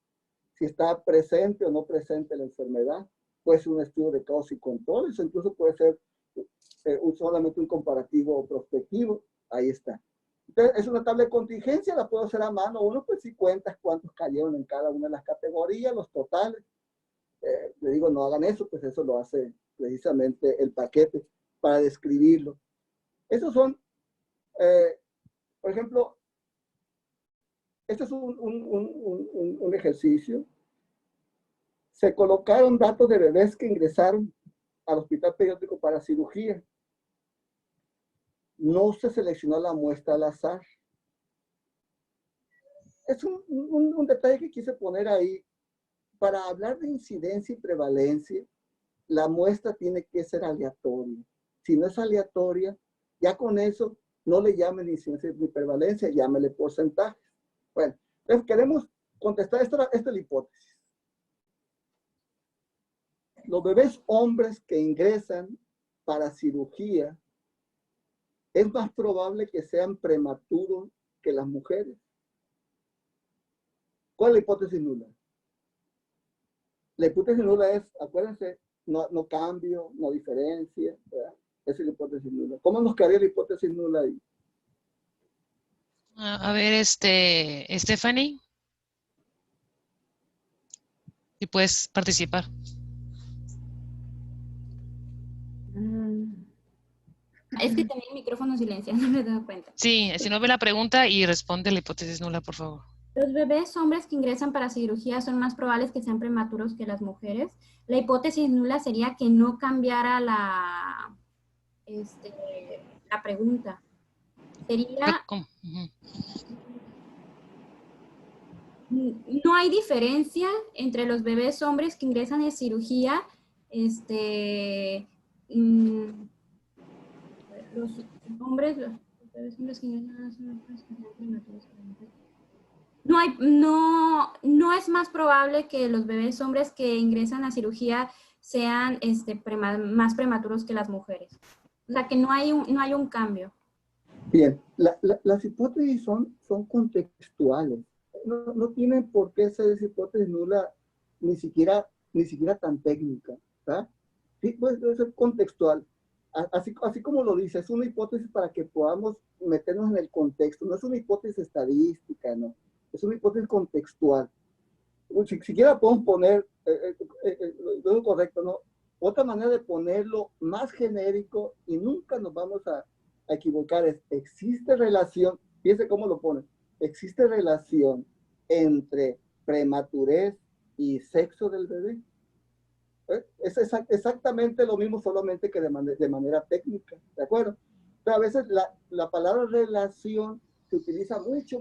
Si está presente o no presente la enfermedad, puede ser un estudio de causa y control, eso incluso puede ser solamente un comparativo prospectivo, ahí está. Entonces, es una tabla de contingencia, la puedo hacer a mano, uno pues si cuentas cuántos cayeron en cada una de las categorías, los totales. Le digo, no hagan eso, pues eso lo hace precisamente el paquete para describirlo. Esos son, por ejemplo, este es un ejercicio. Se colocaron datos de bebés que ingresaron al hospital pediátrico para cirugía. No se seleccionó la muestra al azar. Es un detalle que quise poner ahí. Para hablar de incidencia y prevalencia, la muestra tiene que ser aleatoria. Si no es aleatoria, ya con eso no le llamen incidencia ni prevalencia, llámele porcentaje. Bueno, entonces queremos contestar, esta es la hipótesis. Los bebés hombres que ingresan para cirugía, es más probable que sean prematuros que las mujeres. ¿Cuál es la hipótesis nula? La hipótesis nula es, acuérdense, no cambio, no diferencia, ¿verdad? Esa es la hipótesis nula. ¿Cómo nos quedaría la hipótesis nula ahí? A ver, Stephanie, si puedes participar. Es que tenía el micrófono silenciado, no me he dado cuenta. Sí, si no ve la pregunta y responde la hipótesis nula, por favor. Los bebés hombres que ingresan para cirugía son más probables que sean prematuros que las mujeres. La hipótesis nula sería que no cambiara la pregunta. Sería, no hay diferencia entre los bebés hombres que ingresan en cirugía, los bebés hombres que ingresan son prematuros que las mujeres. No es más probable que los bebés hombres que ingresan a cirugía sean más prematuros que las mujeres. O sea que no hay un cambio. Bien, las hipótesis son contextuales. No tienen por qué ser esa hipótesis nula ni siquiera tan técnica. ¿Tá? Sí, puede ser contextual. Así como lo dice, es una hipótesis para que podamos meternos en el contexto. No es una hipótesis estadística, ¿no? Es una hipótesis contextual. Si siquiera podemos poner, lo correcto, ¿no? Otra manera de ponerlo más genérico y nunca nos vamos a equivocar es, existe relación, fíjense cómo lo ponen, existe relación entre prematurez y sexo del bebé. Es exactamente lo mismo, solamente que de manera técnica, ¿de acuerdo? Pero a veces la palabra relación se utiliza mucho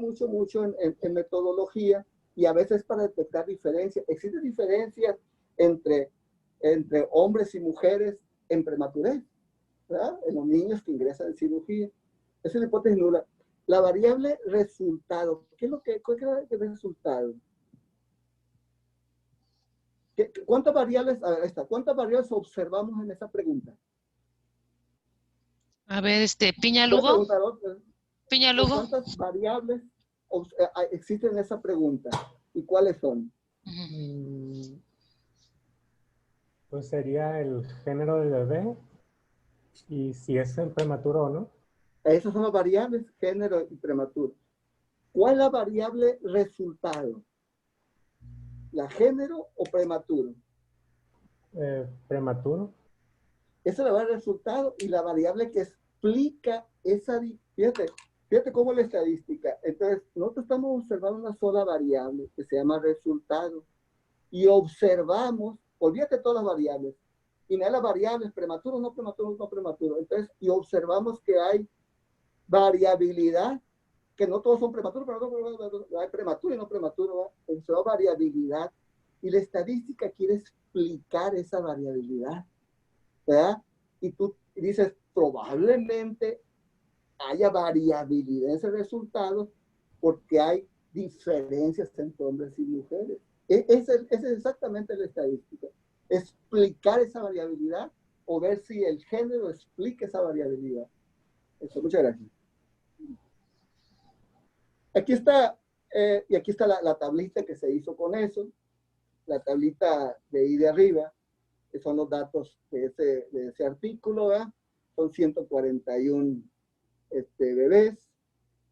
en metodología y a veces para detectar diferencias. Existen diferencias entre hombres y mujeres en prematurez, ¿verdad? En los niños que ingresan en cirugía. Esa es la hipótesis nula. La variable resultado. ¿Cuál es el resultado? ¿Cuántas variables, cuántas variables observamos en esa pregunta? A ver, Piña Lugo. Piña Lugo. ¿Cuántas variables existen en esa pregunta? ¿Y cuáles son? Pues sería el género del bebé y si es el prematuro o no. Esas son las variables, género y prematuro. ¿Cuál es la variable resultado? ¿La género o prematuro? Prematuro. Esa es la variable resultado y la variable que explica esa... Fíjate cómo la estadística. Entonces, nosotros estamos observando una sola variable que se llama resultado. Y observamos, olvídate todas las variables. Y nada las variables, prematuro, no prematuro, no prematuro. Entonces, y observamos que hay variabilidad, que no todos son prematuros, pero hay prematuro y no prematuro. Observa variabilidad. Y la estadística quiere explicar esa variabilidad, ¿verdad? Y tú dices, probablemente haya variabilidad en ese resultado porque hay diferencias entre hombres y mujeres. Esa es exactamente la estadística. Explicar esa variabilidad o ver si el género explica esa variabilidad. Eso, muchas gracias. Aquí está, y aquí está la tablita que se hizo con eso, la tablita de ahí de arriba. que son los datos de ese artículo, ¿verdad? Son 141 bebés,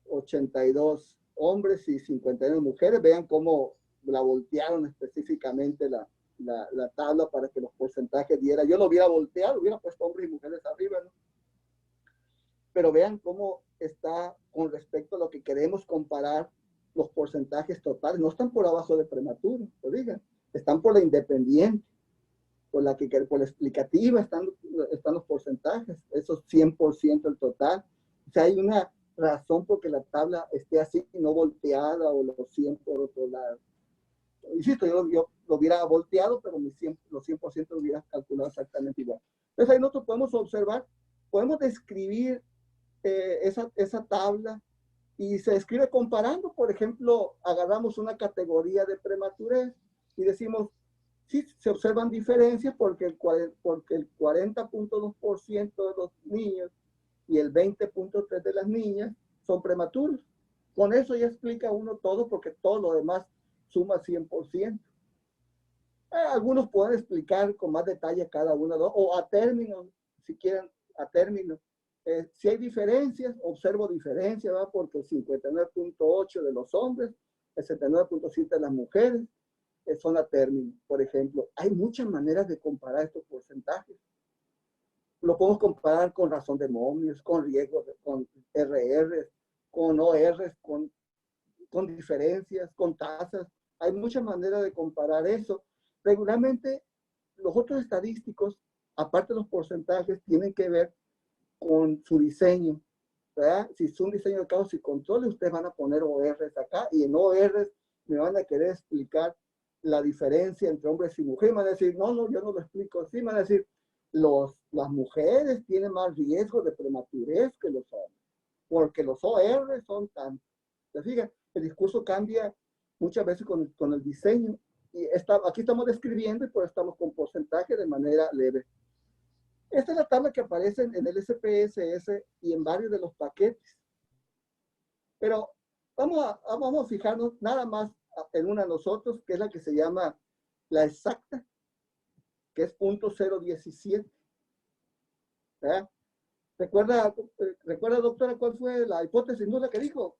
82 hombres y 59 mujeres. Vean cómo la voltearon específicamente la tabla para que los porcentajes dieran. Yo lo hubiera volteado, hubiera puesto hombres y mujeres arriba, ¿no? Pero vean cómo está con respecto a lo que queremos comparar los porcentajes totales. No están por abajo de prematuro, lo digan. Están por la independiente, por la explicativa están los porcentajes. Eso es 100% el total. O sea, hay una razón por que la tabla esté así y no volteada o los 100 por otro lado. Insisto, yo lo hubiera volteado, pero los 100% lo hubiera calculado exactamente igual. Entonces ahí nosotros podemos observar, podemos describir esa tabla y se describe comparando. Por ejemplo, agarramos una categoría de prematurez y decimos, sí, se observan diferencias porque el 40.2% de los niños y el 20.3% de las niñas son prematuros. Con eso ya explica uno todo, porque todo lo demás suma 100%. Algunos pueden explicar con más detalle cada uno, ¿no? O a términos, si quieren, a términos. Si hay diferencias, observo diferencias, ¿verdad? Porque el 59.8% de los hombres, el 79.7% de las mujeres son a término, por ejemplo. Hay muchas maneras de comparar estos porcentajes. Lo podemos comparar con razón de momios, con riesgos, con RR, con OR, con diferencias, con tasas. Hay muchas maneras de comparar eso. Regularmente, los otros estadísticos, aparte de los porcentajes, tienen que ver con su diseño, ¿verdad? Si es un diseño de casos y controles, ustedes van a poner ORs acá, y en ORs me van a querer explicar la diferencia entre hombres y mujeres. Me van a decir, no, yo no lo explico así. Me van a decir, las mujeres tienen más riesgo de prematurez que los hombres, porque los OR son tan... ¿Se fijan? El discurso cambia muchas veces con el diseño. Y aquí estamos describiendo y por eso estamos con porcentaje de manera leve. Esta es la tabla que aparece en el SPSS y en varios de los paquetes. Pero vamos a fijarnos nada más en una de nosotros, que es la que se llama la exacta, que es 0.017. ¿Verdad? ¿Recuerda, doctora, cuál fue la hipótesis nula que dijo?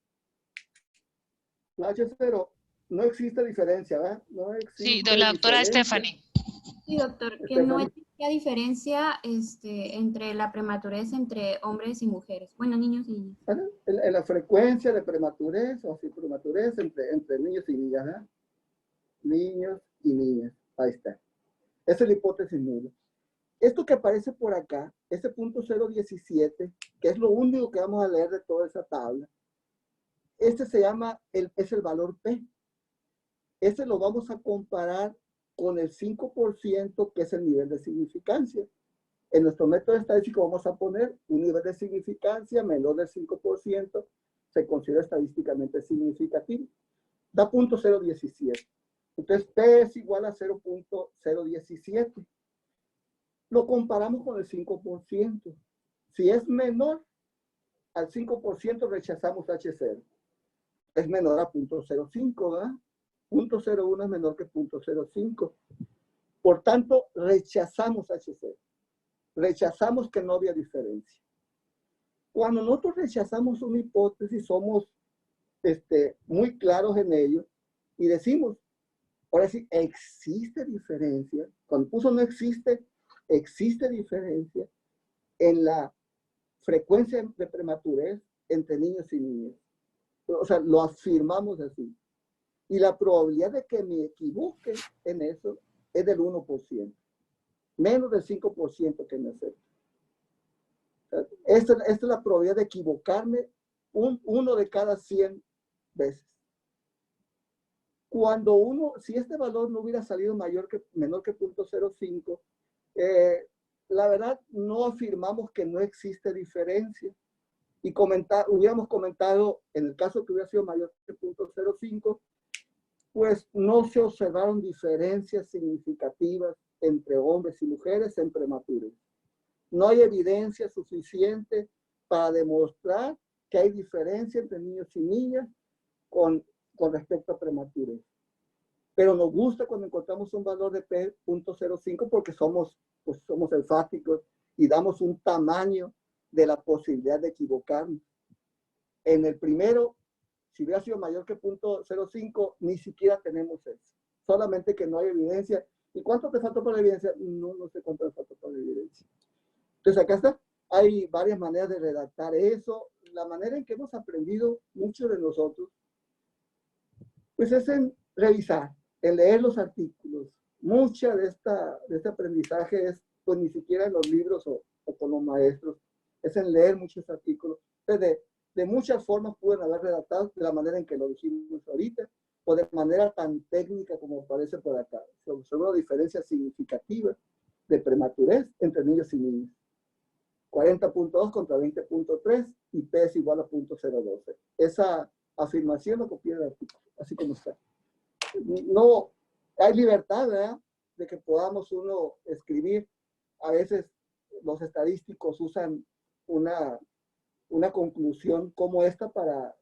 La H0, no existe diferencia, ¿verdad? No existe sí, de la doctora Stephanie. Sí, doctor, que no existe diferencia entre la prematurez entre hombres y mujeres. Bueno, niños y niñas. En la frecuencia de prematurez o sin prematurez entre niños y niñas, ¿verdad? Niños y niñas. Ahí está. Esa es la hipótesis nula. Esto que aparece por acá, este 0.017, que es lo único que vamos a leer de toda esa tabla, este se llama, es el valor P. Este lo vamos a comparar con el 5%, que es el nivel de significancia. En nuestro método estadístico vamos a poner un nivel de significancia menor del 5%, se considera estadísticamente significativo. Da 0.017. Entonces, P es igual a 0.017. Lo comparamos con el 5%. Si es menor al 5%, rechazamos H0. Es menor a 0.05, ¿verdad? 0.01 es menor que 0.05. Por tanto, rechazamos H0. Rechazamos que no había diferencia. Cuando nosotros rechazamos una hipótesis, somos muy claros en ello y decimos, ahora sí, existe diferencia. Cuando puso no existe, existe diferencia en la frecuencia de prematurez entre niños y niñas. O sea, lo afirmamos así. Y la probabilidad de que me equivoque en eso es del 1%. Menos del 5% que me acepte. Esta es la probabilidad de equivocarme uno de cada 100 veces. Si este valor no hubiera salido menor que 0.05, la verdad no afirmamos que no existe diferencia. Y hubiéramos comentado, en el caso que hubiera sido mayor que 0.05, pues no se observaron diferencias significativas entre hombres y mujeres en prematurez. No hay evidencia suficiente para demostrar que hay diferencia entre niños y niñas con respecto a prematurez. pero nos gusta cuando encontramos un valor de P.05 porque somos enfáticos y damos un tamaño de la posibilidad de equivocarnos. En el primero, si hubiera sido mayor que 0.05, ni siquiera tenemos eso. Solamente que no hay evidencia. ¿Y cuánto te faltó para la evidencia? No sé cuánto te faltó para la evidencia. Entonces acá está. Hay varias maneras de redactar eso. La manera en que hemos aprendido muchos de nosotros, pues es en revisar, en leer los artículos. Mucha de este aprendizaje es, pues ni siquiera en los libros o con los maestros, es en leer muchos artículos. Entonces, de muchas formas pueden haber redactado de la manera en que lo dijimos ahorita, o de manera tan técnica como aparece por acá. Se observa una diferencia significativa de prematurez entre niños y niñas. 40.2 contra 20.3 y P es igual a 0.012. Esa afirmación lo copié del artículo, así como está. No, hay libertad, ¿verdad?, de que podamos uno escribir. A veces los estadísticos usan una conclusión como esta para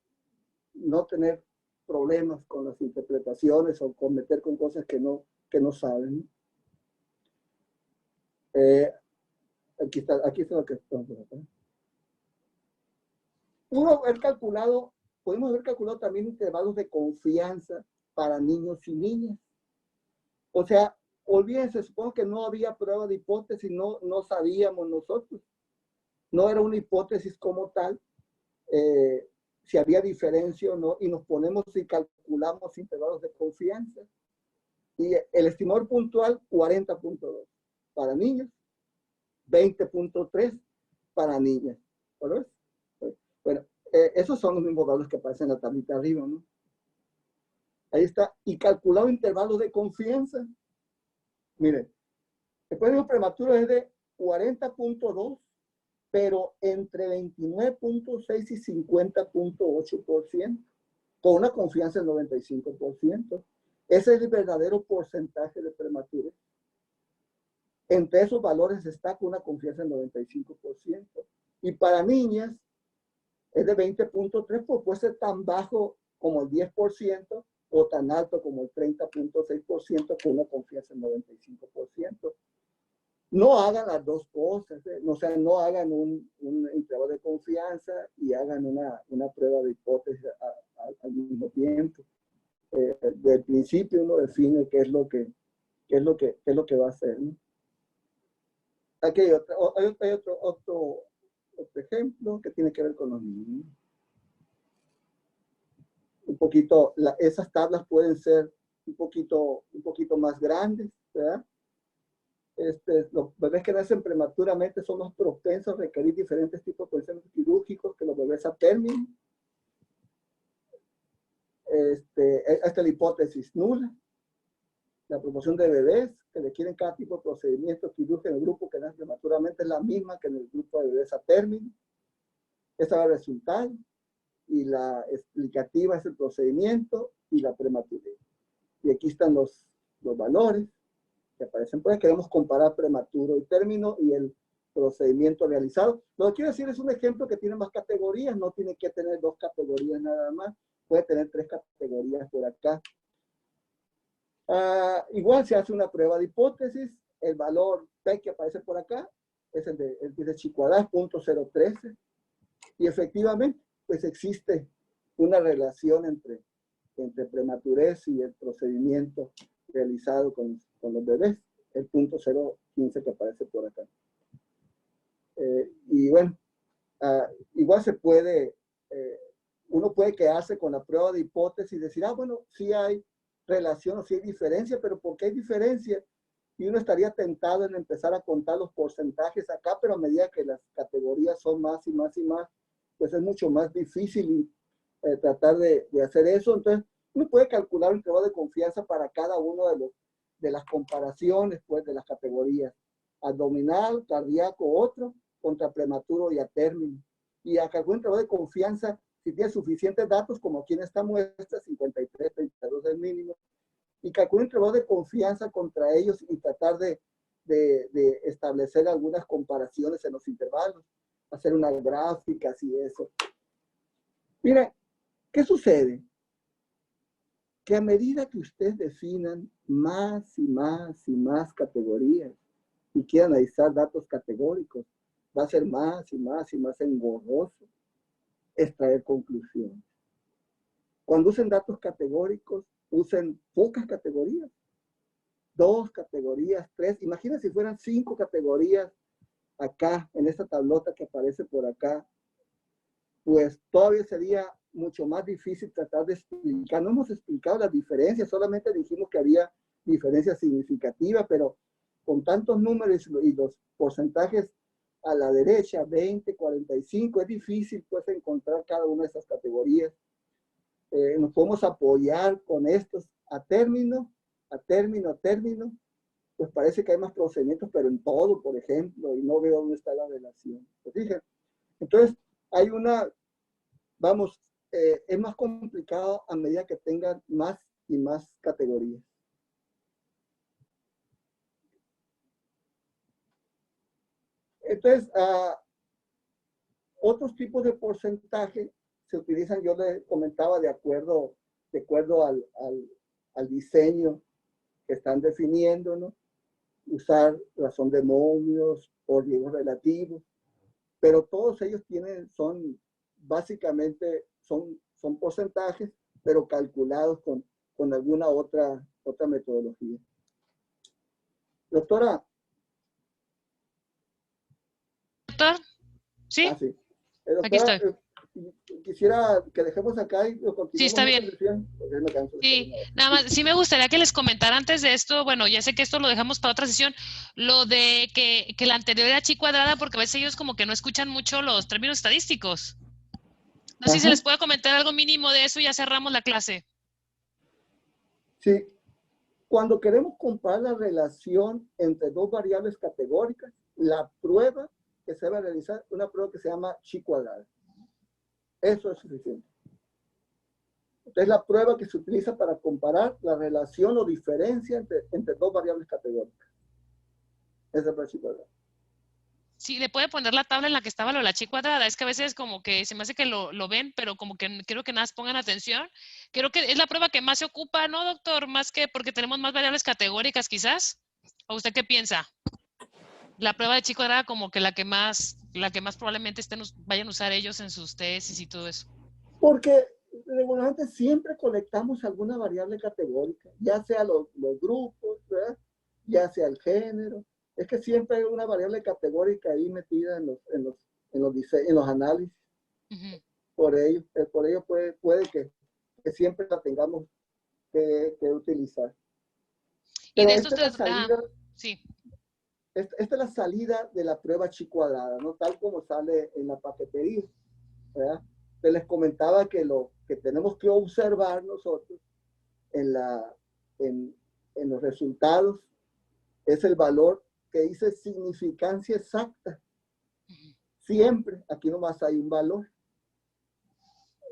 no tener problemas con las interpretaciones o cometer con cosas que no saben. Aquí está lo que estamos acá. Podemos haber calculado también intervalos de confianza para niños y niñas. O sea, olvídense, supongo que no había prueba de hipótesis, no sabíamos nosotros. No era una hipótesis como tal, si había diferencia o no, y nos ponemos y calculamos intervalos de confianza. Y el estimador puntual, 40.2 para niños, 20.3 para niñas. ¿Verdad? Bueno, esos son los mismos valores que aparecen en la tablita arriba, ¿no? Ahí está. Y calculado intervalos de confianza. Miren, el promedio prematuro es de 40.2, pero entre 29.6 y 50.8%, con una confianza del 95%. Ese es el verdadero porcentaje de prematurez. Entre esos valores está con una confianza del 95%. Y para niñas es de 20.3, pues puede ser tan bajo como el 10% o tan alto como el 30.6% con una confianza del 95%. No hagan las dos cosas, o sea, no hagan un intervalo de confianza y hagan una prueba de hipótesis al mismo tiempo. Del principio uno define qué es lo que va a hacer, ¿no? Aquí hay otro ejemplo que tiene que ver con los niños. Un poquito, esas tablas pueden ser un poquito más grandes, ¿verdad? Los bebés que nacen prematuramente son más propensos a requerir diferentes tipos de procedimientos quirúrgicos que los bebés a término. Esta es la hipótesis nula. La proporción de bebés que requieren cada tipo de procedimiento quirúrgico en el grupo que nace prematuramente es la misma que en el grupo de bebés a término. Esta va a resultar. Y la explicativa es el procedimiento y la prematurez. Y aquí están los valores que aparecen. Pues queremos comparar prematuro y término y el procedimiento realizado. Lo que quiero decir es un ejemplo que tiene más categorías, no tiene que tener 2 categorías nada más, puede tener 3 categorías por acá. Igual se hace una prueba de hipótesis, el valor P que aparece por acá es el de Chicoadá, 0.013, y efectivamente pues existe una relación entre prematurez y el procedimiento realizado con los bebés, el 0.015 que aparece por acá. Y bueno, igual se puede, uno puede quedarse con la prueba de hipótesis y decir, bueno, sí hay relación o sí hay diferencia, pero ¿por qué hay diferencia? Y uno estaría tentado en empezar a contar los porcentajes acá, pero a medida que las categorías son más y más y más, pues es mucho más difícil tratar de hacer eso. Entonces, uno puede calcular un intervalo de confianza para cada uno de las comparaciones, pues, de las categorías. Abdominal, cardíaco, otro, contra prematuro y a término. Y a calcular un intervalo de confianza, si tiene suficientes datos, como aquí en esta muestra, 53, 32 es mínimo, y calcular un intervalo de confianza contra ellos y tratar de establecer algunas comparaciones en los intervalos, hacer unas gráficas y eso. Mira, ¿qué sucede? que a medida que ustedes definan más y más y más categorías y quieran analizar datos categóricos, va a ser más y más y más engorroso extraer conclusiones. Cuando usen datos categóricos, usen pocas categorías. 2 categorías, 3. Imagínense si fueran 5 categorías acá, en esta tablota que aparece por acá, pues todavía sería mucho más difícil tratar de explicar. No hemos explicado las diferencias, solamente dijimos que había diferencias significativas, pero con tantos números y los porcentajes a la derecha, 20, 45, es difícil pues encontrar cada una de esas categorías. Nos podemos apoyar con estos a término, pues parece que hay más procedimientos, pero en todo, por ejemplo, y no veo dónde está la relación. Pues fíjense. Entonces, hay una, vamos, es más complicado a medida que tengan más y más categorías. Entonces, otros tipos de porcentaje se utilizan, yo les comentaba, de acuerdo al diseño que están definiendo, ¿no? Usar razón de momios o riesgos relativos, pero todos ellos básicamente son porcentajes, pero calculados con alguna otra metodología. Doctora. Doctor, ¿sí? Sí. Doctora, aquí estoy. Quisiera que dejemos acá y lo continuemos. Sí, está bien. Sí, nada más, sí me gustaría que les comentara antes de esto, bueno, ya sé que esto lo dejamos para otra sesión, lo de que la anterior era chi cuadrada, porque a veces ellos como que no escuchan mucho los términos estadísticos. No sé si se les puede comentar algo mínimo de eso y ya cerramos la clase. Sí. Cuando queremos comparar la relación entre 2 variables categóricas, la prueba que se va a realizar, una prueba que se llama chi cuadrada. Eso es suficiente. Es la prueba que se utiliza para comparar la relación o diferencia entre 2 variables categóricas. Esa es la chi cuadrada. Sí, le puede poner la tabla en la que estaba lo de la chi cuadrada. Es que a veces como que se me hace que lo ven, pero como que quiero que nada más pongan atención. Creo que es la prueba que más se ocupa, ¿no, doctor? Más que porque tenemos más variables categóricas, quizás. ¿O usted qué piensa? La prueba de chi cuadrada como que la que más probablemente vayan a usar ellos en sus tesis y todo eso. Porque regularmente siempre colectamos alguna variable categórica, ya sea los grupos, ¿verdad? Ya sea el género. Es que siempre hay una variable categórica ahí metida en los análisis. Uh-huh. Por ello puede que siempre la tengamos que utilizar. Pero y de estos tres, sí. Esta es la salida de la prueba chi cuadrada, ¿no? Tal como sale en la paquetería, ¿verdad? Les comentaba que lo que tenemos que observar nosotros en los resultados es el valor que dice significancia exacta. Siempre, aquí nomás hay un valor.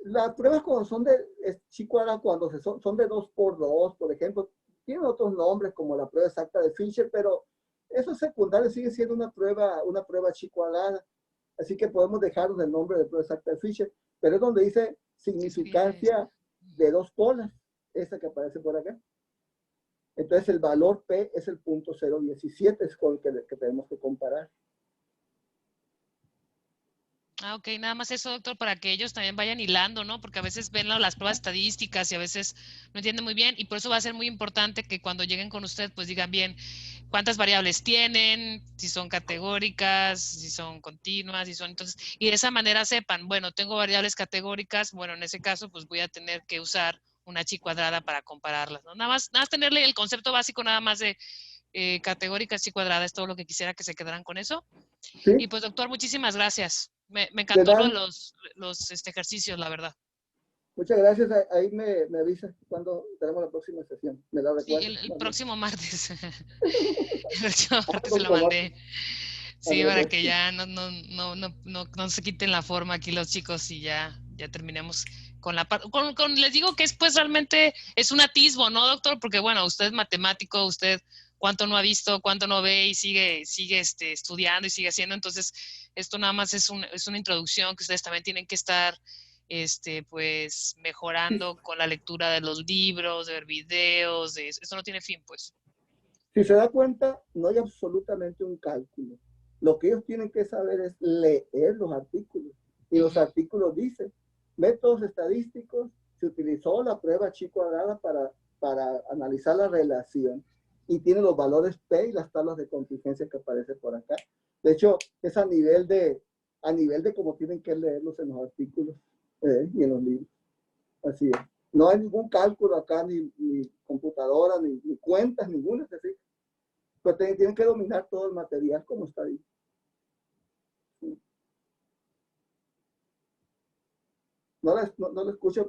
Las pruebas cuando son de chi cuadrada, cuando son de 2×2, por ejemplo, tienen otros nombres como la prueba exacta de Fisher, pero eso secundario sigue siendo una prueba chi cuadrada. Así que podemos dejarnos el nombre de prueba exacta de Fisher, pero es donde dice significancia de 2 polas, esa que aparece por acá. Entonces el valor P es el punto 0.17, es con el que tenemos que comparar. Ok, nada más eso, doctor, para que ellos también vayan hilando, ¿no? Porque a veces ven las pruebas estadísticas y a veces no entienden muy bien, y por eso va a ser muy importante que cuando lleguen con usted, pues digan bien cuántas variables tienen, si son categóricas, si son continuas, entonces, y de esa manera sepan, bueno, tengo variables categóricas, bueno, en ese caso, pues voy a tener que usar una chi cuadrada para compararlas, ¿no? Nada más tenerle el concepto básico nada más de categóricas chi cuadrada, es todo lo que quisiera que se quedaran con eso. ¿Sí? Y pues, doctor, muchísimas gracias. Me encantó los ejercicios, la verdad. Muchas gracias. Ahí me avisas cuando tenemos la próxima sesión. Me la sí, el próximo martes. El próximo martes se lo mandé. Sí, para que ya no se quiten la forma aquí los chicos y ya terminemos con la parte. Les digo que es pues realmente es un atisbo, ¿no, doctor? Porque bueno, usted es matemático, usted cuánto no ha visto, cuánto no ve y sigue estudiando y sigue haciendo. Entonces, esto nada más es una introducción que ustedes también tienen que estar pues mejorando con la lectura de los libros, de ver videos, eso no tiene fin, pues. Si se da cuenta, no hay absolutamente un cálculo. Lo que ellos tienen que saber es leer los artículos. Y los artículos dicen, métodos estadísticos, se utilizó la prueba chi cuadrada para analizar la relación. Y tiene los valores P y las tablas de contingencia que aparecen por acá. De hecho, es a nivel de cómo tienen que leerlos en los artículos y en los libros. Así es. No hay ningún cálculo acá, ni computadora, ni cuentas, ninguna. Es decir, pero tienen que dominar todo el material como está ahí. No le escucho,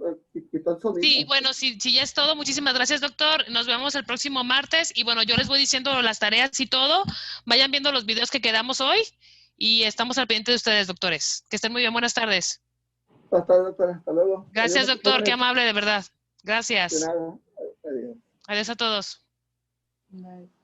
quitó el sonido. Sí, bueno, si ya es todo, muchísimas gracias, doctor. Nos vemos el próximo martes y bueno, yo les voy diciendo las tareas y todo. Vayan viendo los videos que quedamos hoy y estamos al pendiente de ustedes, doctores. Que estén muy bien, buenas tardes. Hasta luego, doctora. Hasta luego. Gracias, Adiós, doctor, qué doctores. amable, de verdad. De Gracias. nada. Adiós. Adiós a todos. Bye.